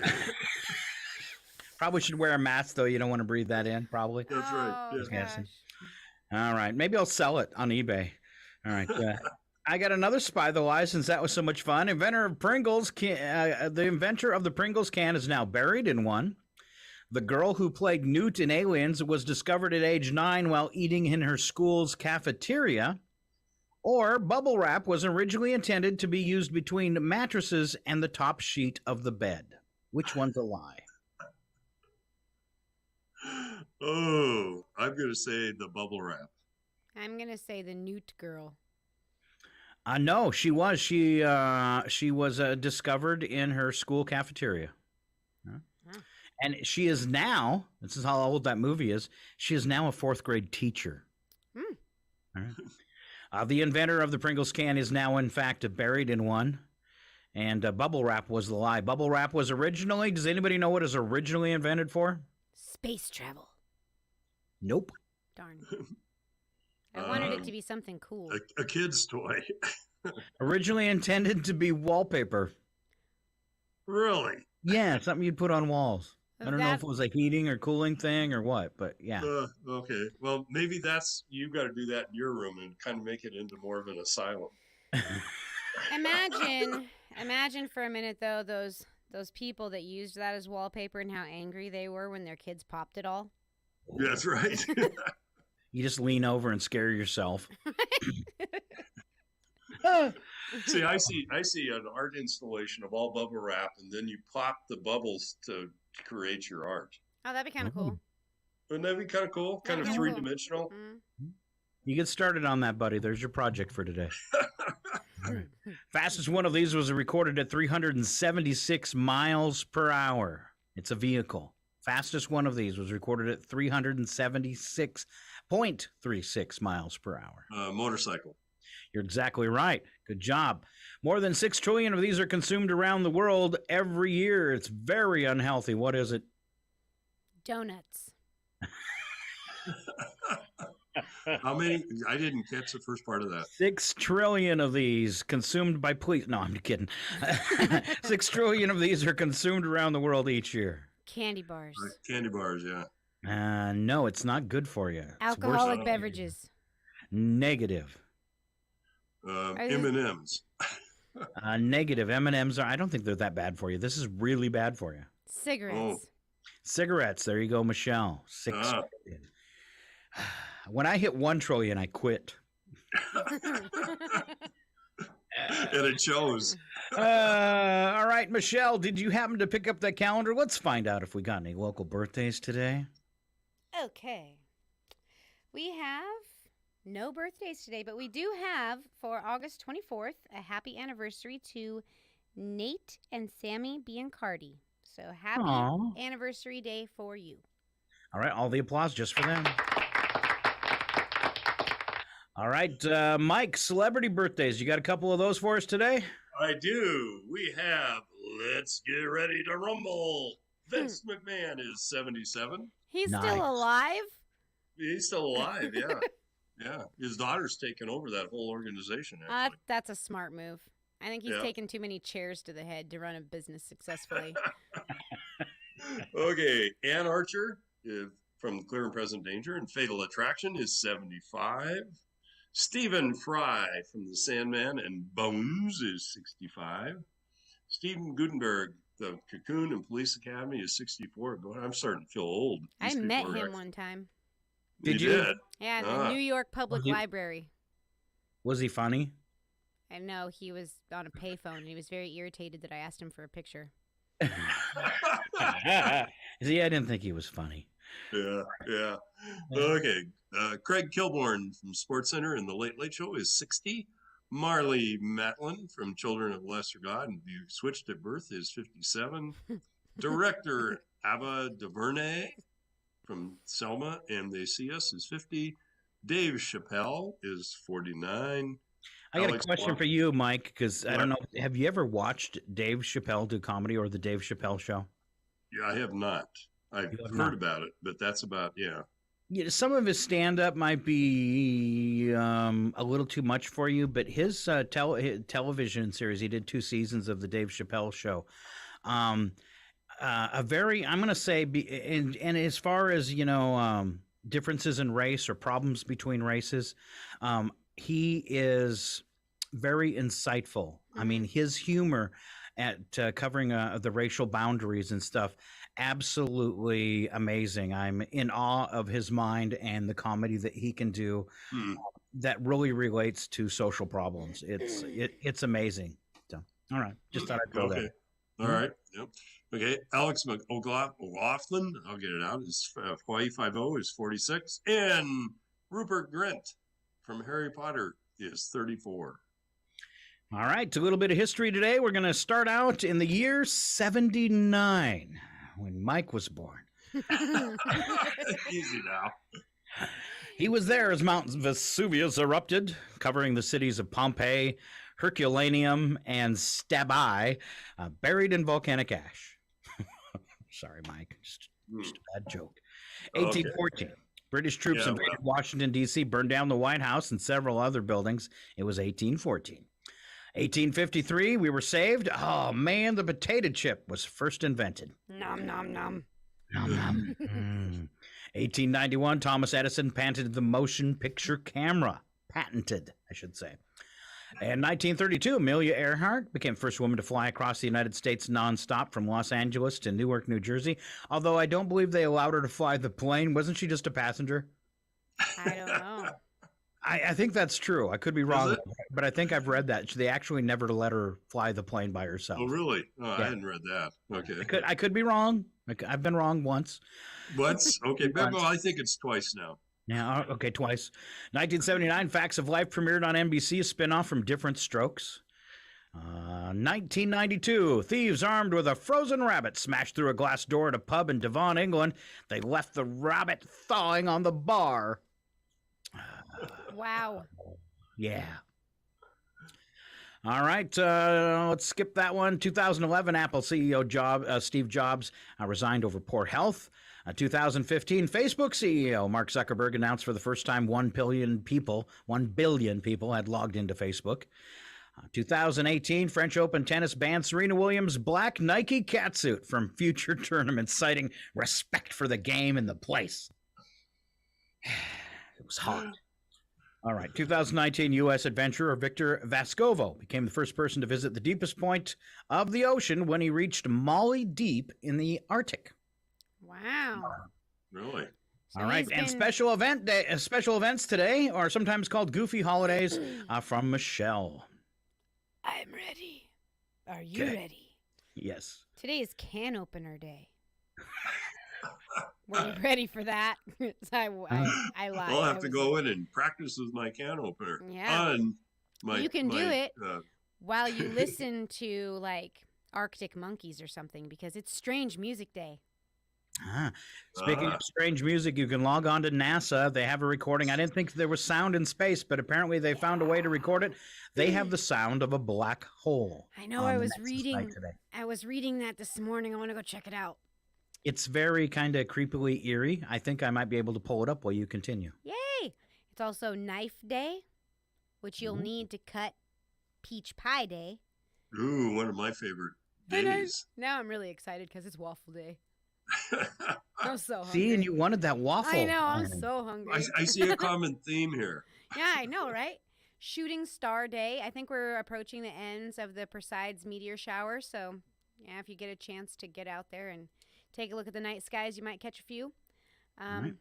Probably should wear a mask, though. You don't want to breathe that in, probably.
That's right.
Gosh.
All right. Maybe I'll sell it on eBay. All right. I got another Spy the Lie since that was so much fun. The inventor of the Pringles can is now buried in one. The girl who played Newt in Aliens was discovered at age 9 while eating in her school's cafeteria. Or bubble wrap was originally intended to be used between mattresses and the top sheet of the bed. Which one's a lie?
Oh, I'm going to say the bubble wrap.
I'm going to say the Newt girl.
No, she was. She was discovered in her school cafeteria. And she is now, this is how old that movie is, she is now a 4th grade teacher. All right. The inventor of the Pringles can is now, in fact, buried in one. And bubble wrap was the lie. Bubble wrap was originally, does anybody know what it was originally invented for?
Space travel.
Nope.
Darn. I wanted it to be something cool.
A kid's toy.
Originally intended to be wallpaper.
Really?
Yeah, something you'd put on walls. I don't know if it was a heating or cooling thing or what, but yeah.
Okay. Well, maybe you got to do that in your room and kind of make it into more of an asylum.
Imagine for a minute though those people that used that as wallpaper and how angry they were when their kids popped it all.
That's right.
You just lean over and scare yourself.
See, I see an art installation of all bubble wrap, and then you pop the bubbles to create your art.
Oh, that'd be kind of cool.
Wouldn't that be kind of cool? Kind of three-dimensional.
Mm-hmm.
You get started on that, buddy. There's your project for today. All right. Fastest one of these was recorded at 376 miles per hour. It's a vehicle. Fastest one of these was recorded at 376.36 miles per hour.
Motorcycle.
You're exactly right. Good job. More than 6 trillion of these are consumed around the world every year. It's very unhealthy. What is it?
Donuts.
How many? I didn't catch the first part of that.
6 trillion of these consumed by police. No, I'm kidding. 6 trillion of these are consumed around the world each year.
Candy bars.
Candy bars, yeah.
No, it's not good for you.
Alcoholic beverages.
Negative.
M&Ms.
Negative. M&Ms I don't think they're that bad for you. This is really bad for you.
Cigarettes.
Oh.
Cigarettes. There you go, Michelle. 6 trillion. When I hit 1 trillion, I quit.
And it shows.
All right, Michelle, did you happen to pick up that calendar? Let's find out if we got any local birthdays today.
Okay. We have no birthdays today, but we do have for August 24th a happy anniversary to Nate and Sammy Biancardi. So happy
Aww.
anniversary day for you.
All right, all the applause just for them. All right, Mike, celebrity birthdays. You got a couple of those for us today?
I do. We have, let's get ready to rumble. Vince McMahon is 77.
He's
Nice.
still alive?
He's still alive, yeah. Yeah. His daughter's taken over that whole organization, actually.
That's a smart move. I think he's
Yeah.
taken too many chairs to the head to run a business successfully.
Okay, Ann Archer from Clear and Present Danger and Fatal Attraction is 75. Stephen Fry from The Sandman and Bones is 65. Stephen Gutenberg, The Cocoon and Police Academy is 64. I'm starting to feel old.
I
These
met
people are
him one time.
Did
You
you?
did?
Yeah, at the New York Public Library.
Was he funny?
I know he was on a payphone and he was very irritated that I asked him for a picture.
See, I didn't think he was funny.
Yeah, yeah. Okay. Craig Kilborn from SportsCenter and The Late Late Show is 60. Marley Matlin from Children of Lesser God and Switched at Birth is 57. Director Ava DuVernay from Selma and They See Us is 50. Dave Chappelle is 49.
I got
Alex
a question
Block-
for you, Mike, because I
What?
don't know. Have you ever watched Dave Chappelle do comedy or the Dave Chappelle show?
Yeah, I have not. I've
You have
heard
not?
about it, but that's about, yeah.
Yeah, some of his stand-up might be a little too much for you, but his television series, he did 2 seasons of the Dave Chappelle show. I'm going to say, and as far as, differences in race or problems between races, he is very insightful. I mean, his humor at covering the racial boundaries and stuff, absolutely amazing. I'm in awe of his mind and the comedy that he can do that really relates to social problems. It's amazing. So, all right, just thought I'd throw
Okay.
that.
All right. Yep. Okay. Alex McLaughlin, I'll get it out. Is Hawaii 50 is 46. And Rupert Grint from Harry Potter is 34.
All right, a little bit of history today. We're going to start out in the year 79 when Mike was born.
Easy now.
He was there as Mount Vesuvius erupted, covering the cities of Pompeii, Herculaneum, and Stabai, buried in volcanic ash. Sorry, Mike. Just a bad joke. 1814. British troops invaded Washington, D.C., burned down the White House and several other buildings. It was 1814. 1853, we were saved. Oh, man, the potato chip was first invented.
Nom, nom, nom.
Nom, nom. 1891, Thomas Edison patented the motion picture camera. Patented, I should say. In 1932, Amelia Earhart became the first woman to fly across the United States nonstop from Los Angeles to Newark, New Jersey. Although I don't believe they allowed her to fly the plane. Wasn't she just a passenger?
I don't know.
I think that's true. I could be wrong, but I think I've read that. They actually never let her fly the plane by herself.
Oh, really? Oh,
Yeah.
I hadn't read that. Okay.
I could be wrong. I've been wrong once.
Once? Okay.
Once.
Well, I think it's twice now.
Yeah, okay, twice. 1979, Facts of Life premiered on NBC, a spinoff from Different Strokes. 1992, thieves armed with a frozen rabbit smashed through a glass door at a pub in Devon, England. They left the rabbit thawing on the bar.
Wow.
Yeah. All right, let's skip that one. 2011, Apple CEO Steve Jobs resigned over poor health. 2015, Facebook CEO Mark Zuckerberg announced for the first time 1 billion people had logged into Facebook. 2018, French Open tennis banned Serena Williams' black Nike catsuit from future tournaments, citing respect for the game and the place. It was hot. All right, 2019, U.S. adventurer Victor Vascovo became the first person to visit the deepest point of the ocean when he reached Molly Deep in the Arctic.
Wow.
Really?
All right, and special events today are sometimes called goofy holidays from Michelle.
I'm ready. Are you ready?
Yes.
Today is can opener day. Were you ready for that? I lied.
I'll have to go in and practice with my can opener.
Yeah. You can do it
uh,
while you listen to like Arctic Monkeys or something because it's Strange Music Day.
Speaking of strange music, you can log on to NASA. They have a recording. I didn't think there was sound in space, but apparently they found a way to record it. They have the sound of a black hole.
I know. I was reading that this morning. I want to go check it out.
It's very kind of creepily eerie. I think I might be able to pull it up while you continue.
Yay! It's also Knife Day, which you'll need to cut Peach Pie Day.
Ooh, one of my favorite days.
Now I'm really excited because it's Waffle Day. I'm so hungry.
See, and you wanted that waffle.
I know, I'm so hungry.
I see a common theme here.
Yeah, I know, right? Shooting Star Day. I think we're approaching the ends of the Perseids meteor shower. So, yeah, if you get a chance to get out there and take a look at the night skies, you might catch a few.
Right.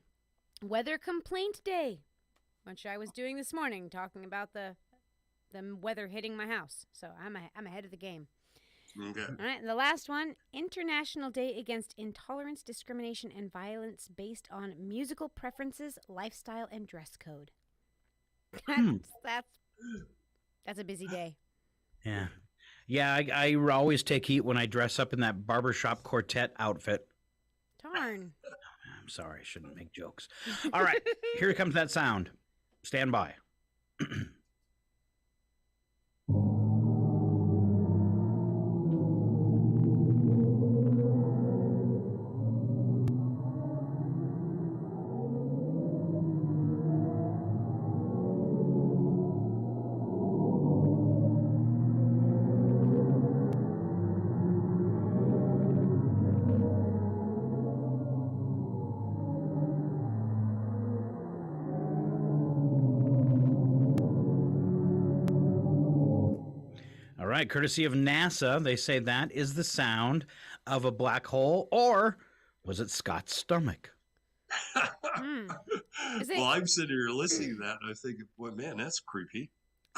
Weather Complaint Day, which I was doing this morning, talking about the weather hitting my house. So I'm ahead of the game.
Okay.
All right, and the last one, International Day Against Intolerance, Discrimination, and Violence Based on Musical Preferences, Lifestyle, and Dress Code. That's a busy day.
Yeah. Yeah, I always take heat when I dress up in that barbershop quartet outfit.
Darn.
I'm sorry, I shouldn't make jokes. All right, here comes that sound. Stand by. Right, courtesy of NASA, they say that is the sound of a black hole, or was it Scott's stomach?
Well, I'm sitting here listening to that, and I think, well, man, that's creepy.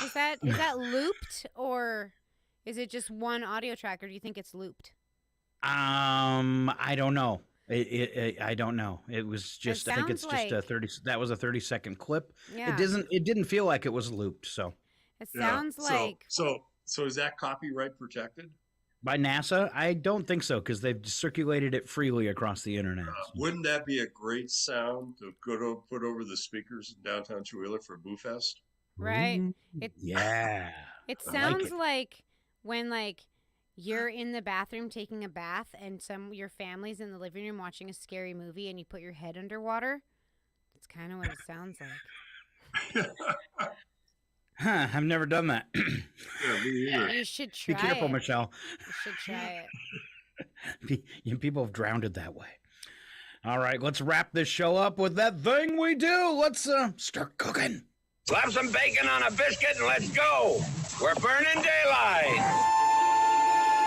Is that looped, or is it just one audio track, or do you think it's looped?
I don't know. I don't know. It was just. I think it's just a 30. That was a 30-second clip.
Yeah.
It didn't feel like it was looped. So.
It sounds like.
So is that copyright protected?
By NASA? I don't think so, because they've circulated it freely across the internet.
Wouldn't that be a great sound to put over the speakers in downtown Chewelah for Boo Fest?
Right.
Yeah.
It sounds like when you're in the bathroom taking a bath and your family's in the living room watching a scary movie and you put your head underwater. That's kind of what it sounds like.
Huh, I've never done that.
Yeah, me either.
You should try
it. Be careful, Michelle.
You should try it.
People have drowned it that way. All right, let's wrap this show up with that thing we do. Let's start cooking.
Slap some bacon on a biscuit and let's go. We're burning daylight.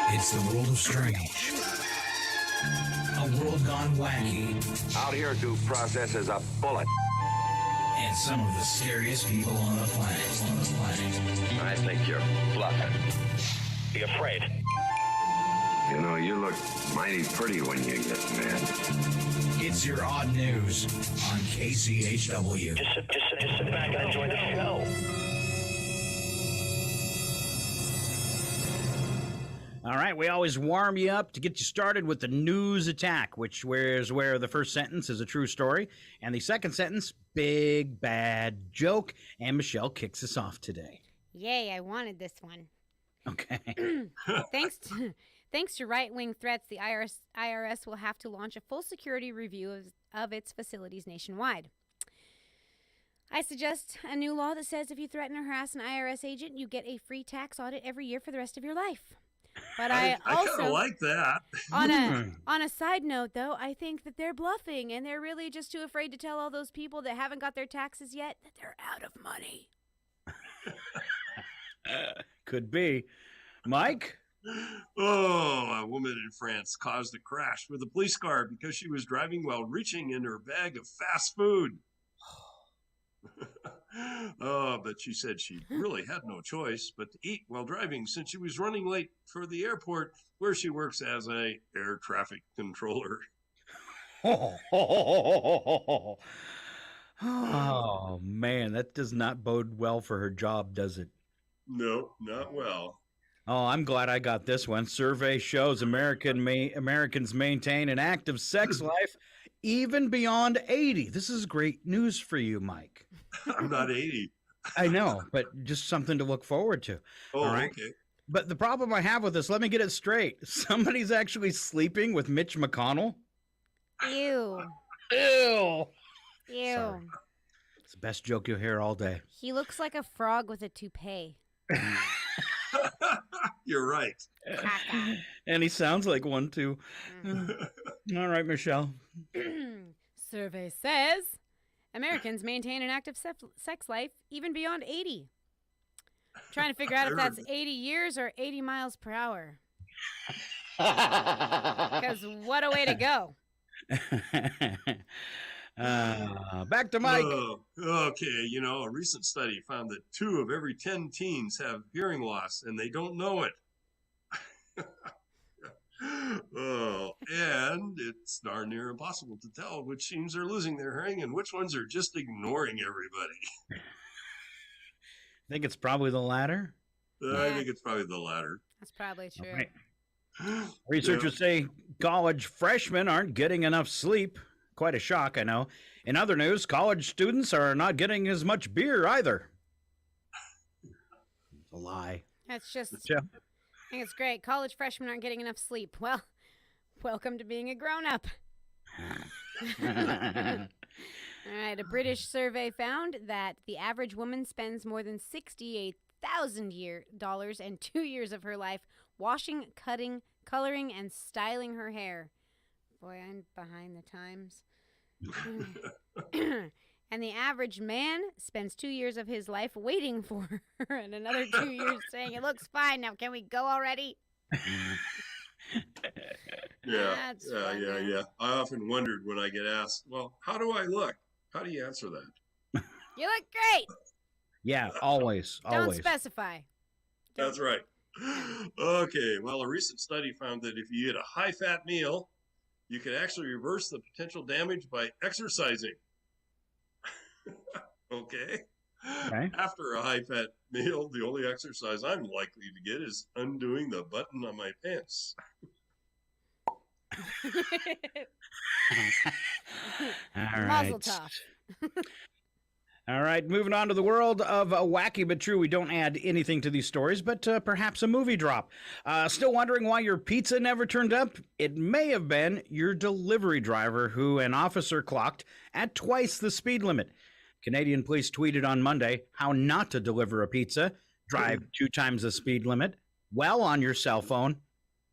It's the world of strange. A world gone wacky.
Out here, due process is a bullet.
And some of the scariest people on the planet.
I think you're bluffing. Be afraid.
You know, you look mighty pretty when you get mad.
It's your odd news on KCHW.
Just sit back and enjoy the show.
All right, we always warm you up to get you started with the news attack, where the first sentence is a true story, and the second sentence, big bad joke. And Michelle kicks us off today.
Yay, I wanted this one.
Okay.
Thanks to right-wing threats, the IRS will have to launch a full security review of its facilities nationwide. I suggest a new law that says if you threaten or harass an IRS agent, you get a free tax audit every year for the rest of your life. But I also
kind of like that.
On a side note, though, I think that they're bluffing and they're really just too afraid to tell all those people that haven't got their taxes yet that they're out of money.
Could be. Mike,
Oh, a woman in France caused a crash with a police car because she was driving while reaching in her bag of fast food. Oh, but she said she really had no choice but to eat while driving since she was running late for the airport where she works as a air traffic controller.
Oh, man, that does not bode well for her job, does it?
No, not well.
Oh, I'm glad I got this one. Survey shows Americans maintain an active sex life even beyond 80. This is great news for you, Mike.
I'm not 80.
I know, but just something to look forward to.
Oh,
all right?
Okay.
But the problem I have with this, let me get it straight. Somebody's actually sleeping with Mitch McConnell.
Ew.
Ew.
Ew.
Sorry. It's the best joke you'll hear all day.
He looks like a frog with a toupee.
You're right.
And he sounds like one, too. All right, Michelle.
Survey says Americans maintain an active sex life even beyond 80. Trying to figure out if that's 80 years or 80 miles per hour. Because what a way to go.
Back to Mike.
Okay, a recent study found that 2 of every 10 teens have hearing loss, and they don't know it. And it's darn near impossible to tell which teens are losing their hearing and which ones are just ignoring everybody.
I think it's probably the latter.
I think it's probably the latter.
That's probably true.
Right. Researchers say college freshmen aren't getting enough sleep. Quite a shock, I know. In other news, college students are not getting as much beer either. It's a lie.
That's just, I think it's great. College freshmen aren't getting enough sleep. Well, welcome to being a grown-up. All right, a British survey found that the average woman spends more than $68,000 and 2 years of her life washing, cutting, coloring, and styling her hair. Boy, I'm behind the times. And the average man spends 2 years of his life waiting for her and another 2 years saying, it looks fine. Now, can we go already?
Yeah. I often wondered when I get asked, well, how do I look? How do you answer that?
You look great.
Yeah, always.
Don't specify.
That's right. Okay, well, a recent study found that if you eat a high-fat meal, you can actually reverse the potential damage by exercising. Okay. After a high-fat meal, the only exercise I'm likely to get is undoing the button on my pants.
All right.
Mazel tov.
All right, moving on to the world of wacky but true. We don't add anything to these stories, but perhaps a movie drop. Still wondering why your pizza never turned up? It may have been your delivery driver who an officer clocked at twice the speed limit. Canadian police tweeted on Monday how not to deliver a pizza, drive 2 times the speed limit, well on your cell phone,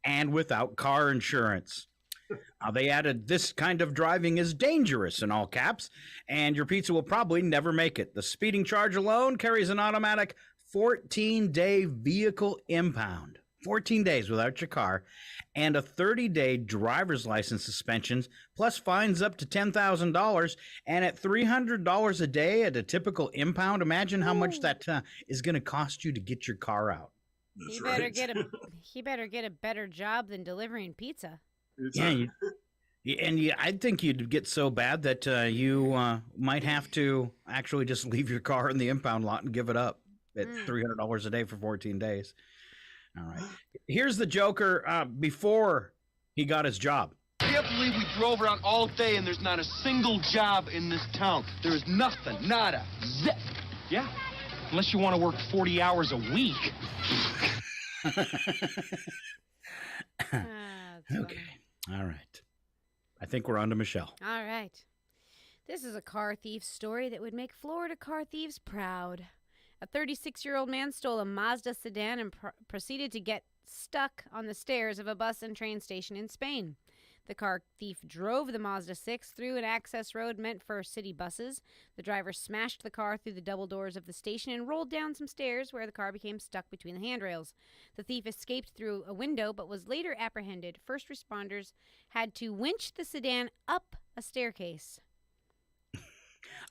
and without car insurance. They added, this kind of driving is dangerous in all caps, and your pizza will probably never make it. The speeding charge alone carries an automatic 14-day vehicle impound. 14 days without your car, and a 30-day driver's license suspension, plus fines up to $10,000, and at $300 a day at a typical impound. Imagine how much that is going to cost you to get your car out.
He better get a better job than delivering pizza.
I think you'd get so bad that you might have to actually just leave your car in the impound lot and give it up at $300 a day for 14 days. All right. Here's the Joker before he got his job.
I can't believe we drove around all day and there's not a single job in this town. There is nothing, nada, zip. Yeah, unless you want to work 40 hours a week.
Okay. All right. I think we're on to Michelle.
All right. This is a car thief story that would make Florida car thieves proud. A 36-year-old man stole a Mazda sedan and proceeded to get stuck on the stairs of a bus and train station in Spain. The car thief drove the Mazda 6 through an access road meant for city buses. The driver smashed the car through the double doors of the station and rolled down some stairs where the car became stuck between the handrails. The thief escaped through a window but was later apprehended. First responders had to winch the sedan up a staircase.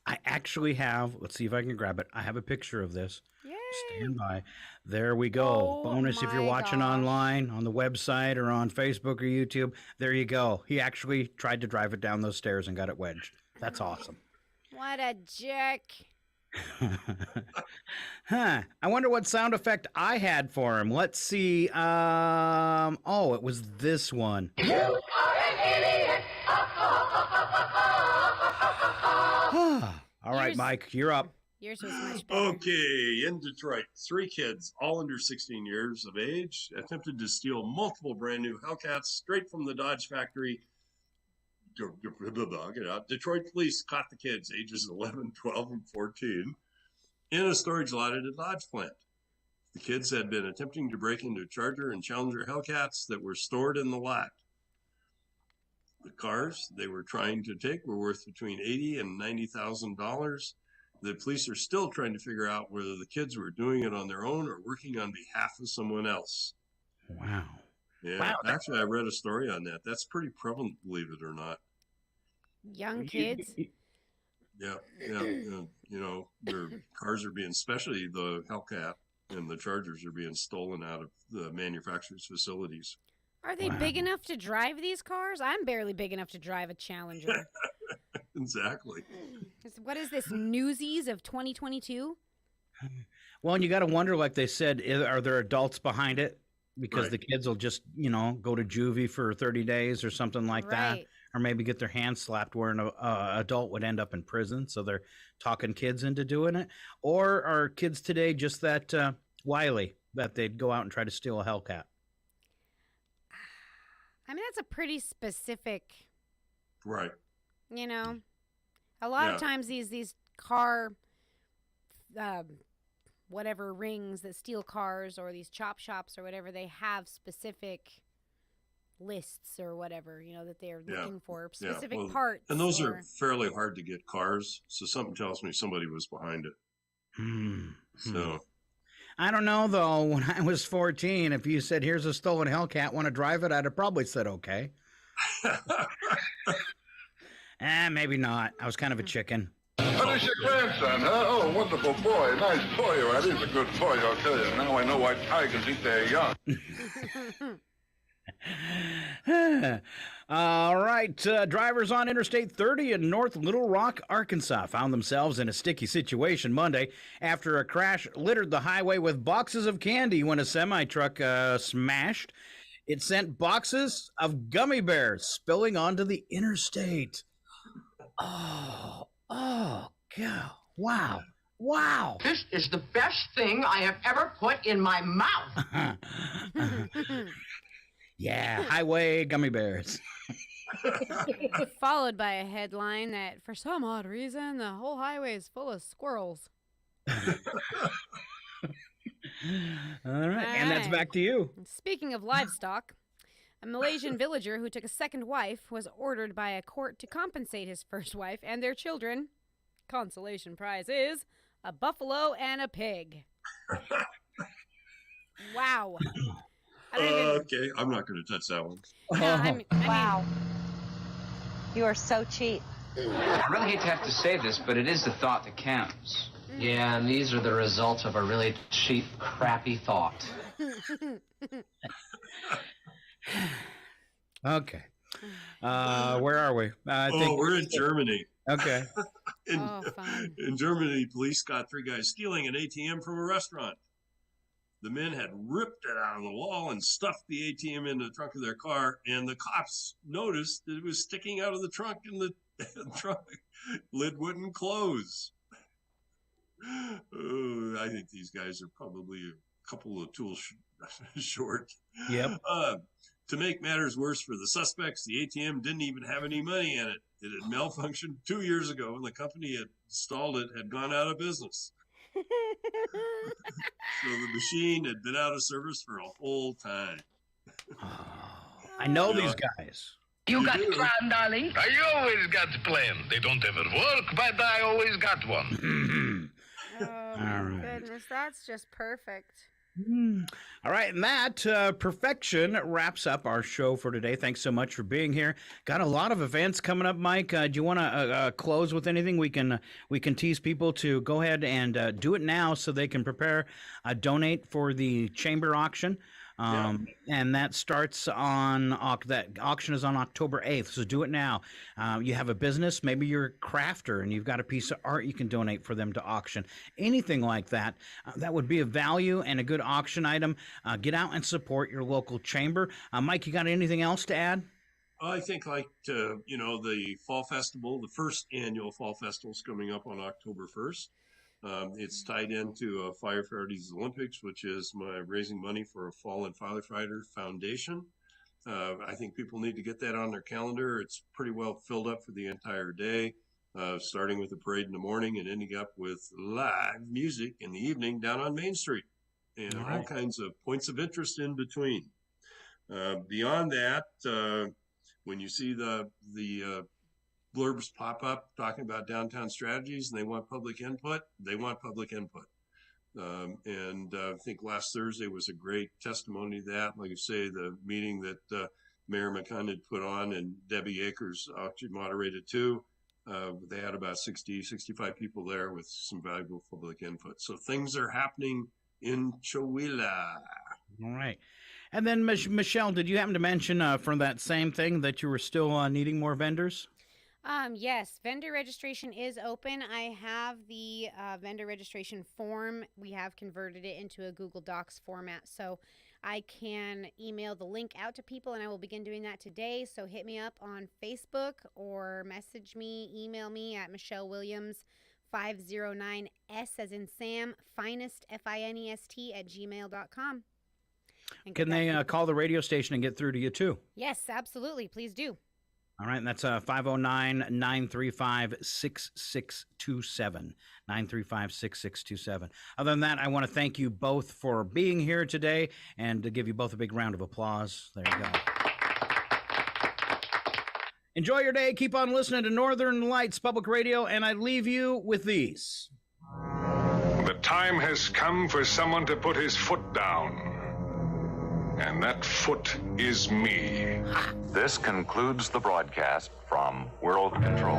I actually have, let's see if I can grab it. I have a picture of this.
Yay.
Stand by. There we go. Bonus if you're watching online on the website or on Facebook or YouTube. There you go. He actually tried to drive it down those stairs and got it wedged. That's awesome.
What a jerk.
Huh. I wonder what sound effect I had for him. Let's see. Oh, it was this one.
You are an idiot.
All right, Mike, you're up.
Yours was much better.
Okay, in Detroit, 3 kids, all under 16 years of age, attempted to steal multiple brand new Hellcats straight from the Dodge factory. Detroit police caught the kids, ages 11, 12, and 14, in a storage lot at a Dodge plant. The kids had been attempting to break into Charger and Challenger Hellcats that were stored in the lot. The cars they were trying to take were worth between $80,000 and $90,000. The police are still trying to figure out whether the kids were doing it on their own or working on behalf of someone else.
Wow.
Yeah,
wow.
Actually, I read a story on that. That's pretty prevalent, believe it or not.
Young kids?
Yeah. You know, their cars are being, especially the Hellcat and the Chargers are being stolen out of the manufacturer's facilities.
Are they big enough to drive these cars? I'm barely big enough to drive a Challenger.
Exactly.
What is this, Newsies of 2022?
Well, and you got to wonder, like they said, are there adults behind it? Because
Right.
the kids will just, you know, go to juvie for 30 days or something like that.
Right.
Or maybe get their hands slapped where an adult would end up in prison. So they're talking kids into doing it. Or are kids today just that wily that they'd go out and try to steal a Hellcat?
I mean, that's a pretty specific,
Right.
you know. A lot of
Yeah.
times these car, whatever rings that steal cars or these chop shops or whatever, they have specific lists or whatever, you know, that they're looking for specific
well,
parts.
And those
or-
are fairly hard to get cars. So something tells me somebody was behind it. So
I don't know, though. When I was 14, if you said, here's a stolen Hellcat, want to drive it? I'd have probably said, okay. Maybe not. I was kind of a chicken.
What is your grandson, huh? Oh, wonderful boy. Nice boy, all right. He's a good boy, I'll tell you. Now I know why tigers eat their young.
All right. Drivers on Interstate 30 in North Little Rock, Arkansas found themselves in a sticky situation Monday after a crash littered the highway with boxes of candy when a semi-truck smashed. It sent boxes of gummy bears spilling onto the interstate. Oh, God. Wow.
This is the best thing I have ever put in my mouth.
Yeah, highway gummy bears.
Followed by a headline that, for some odd reason, the whole highway is full of squirrels.
All right, and that's back to you.
Speaking of livestock, a Malaysian villager who took a second wife was ordered by a court to compensate his first wife and their children. Consolation prize is a buffalo and a pig. Wow.
okay, I'm not going to touch that one.
Wow. You are so cheap.
I really hate to have to say this, but it is the thought that counts.
Yeah, and these are the results of a really cheap, crappy thought.
Okay. Where are we?
We're in Germany.
Okay.
In Germany, police caught 3 guys stealing an ATM from a restaurant. The men had ripped it out of the wall and stuffed the ATM into the trunk of their car, and the cops noticed that it was sticking out of the trunk, and the trunk lid wouldn't close. I think these guys are probably a couple of tools short.
Yep.
To make matters worse for the suspects, the ATM didn't even have any money in it. It had malfunctioned 2 years ago, and the company that installed it had gone out of business. So the machine had been out of service for a whole time.
I know these guys.
You got a plan, darling?
I always got a plan. They don't ever work, but I always got one.
Oh, my goodness. That's just perfect.
All right, and that perfection wraps up our show for today. Thanks so much for being here. Got a lot of events coming up, Mike. Do you want to close with anything? We can tease people to go ahead and do it now so they can prepare, donate for the chamber auction. And that starts on that auction is on October 8th. So do it now. You have a business, maybe you're a crafter and you've got a piece of art you can donate for them to auction. Anything like that, that would be of value and a good auction item. Get out and support your local chamber. Mike, you got anything else to add?
I think the Fall Festival, the first annual Fall Festival is coming up on October 1st. It's tied into Firefighters Olympics, which is my raising money for a fallen firefighter foundation. I think people need to get that on their calendar. It's pretty well filled up for the entire day, starting with the parade in the morning and ending up with live music in the evening down on Main Street and all kinds of points of interest in between. Beyond that, when you see the blurbs pop up talking about downtown strategies and they want public input, and I think last Thursday was a great testimony to that. Like you say, the meeting that Mayor McCunn had put on and Debbie Akers actually moderated too. They had about 65 people there with some valuable public input. So things are happening in Chewelah.
All right. And then, Michelle, did you happen to mention from that same thing that you were still needing more vendors?
Yes, vendor registration is open. I have the vendor registration form. We have converted it into a Google Docs format, so I can email the link out to people, and I will begin doing that today. So hit me up on Facebook or message me, email me at Michelle Williams 509 S as in Sam, finest, FINEST @gmail.com.
Can they call the radio station and get through to you too?
Yes, absolutely. Please do.
All right, and that's 509-935-6627, 935-6627. Other than that, I want to thank you both for being here today and to give you both a big round of applause. There you go. Enjoy your day. Keep on listening to Northern Lights Public Radio, and I leave you with these.
The time has come for someone to put his foot down. And that foot is me.
This concludes the broadcast from World Control.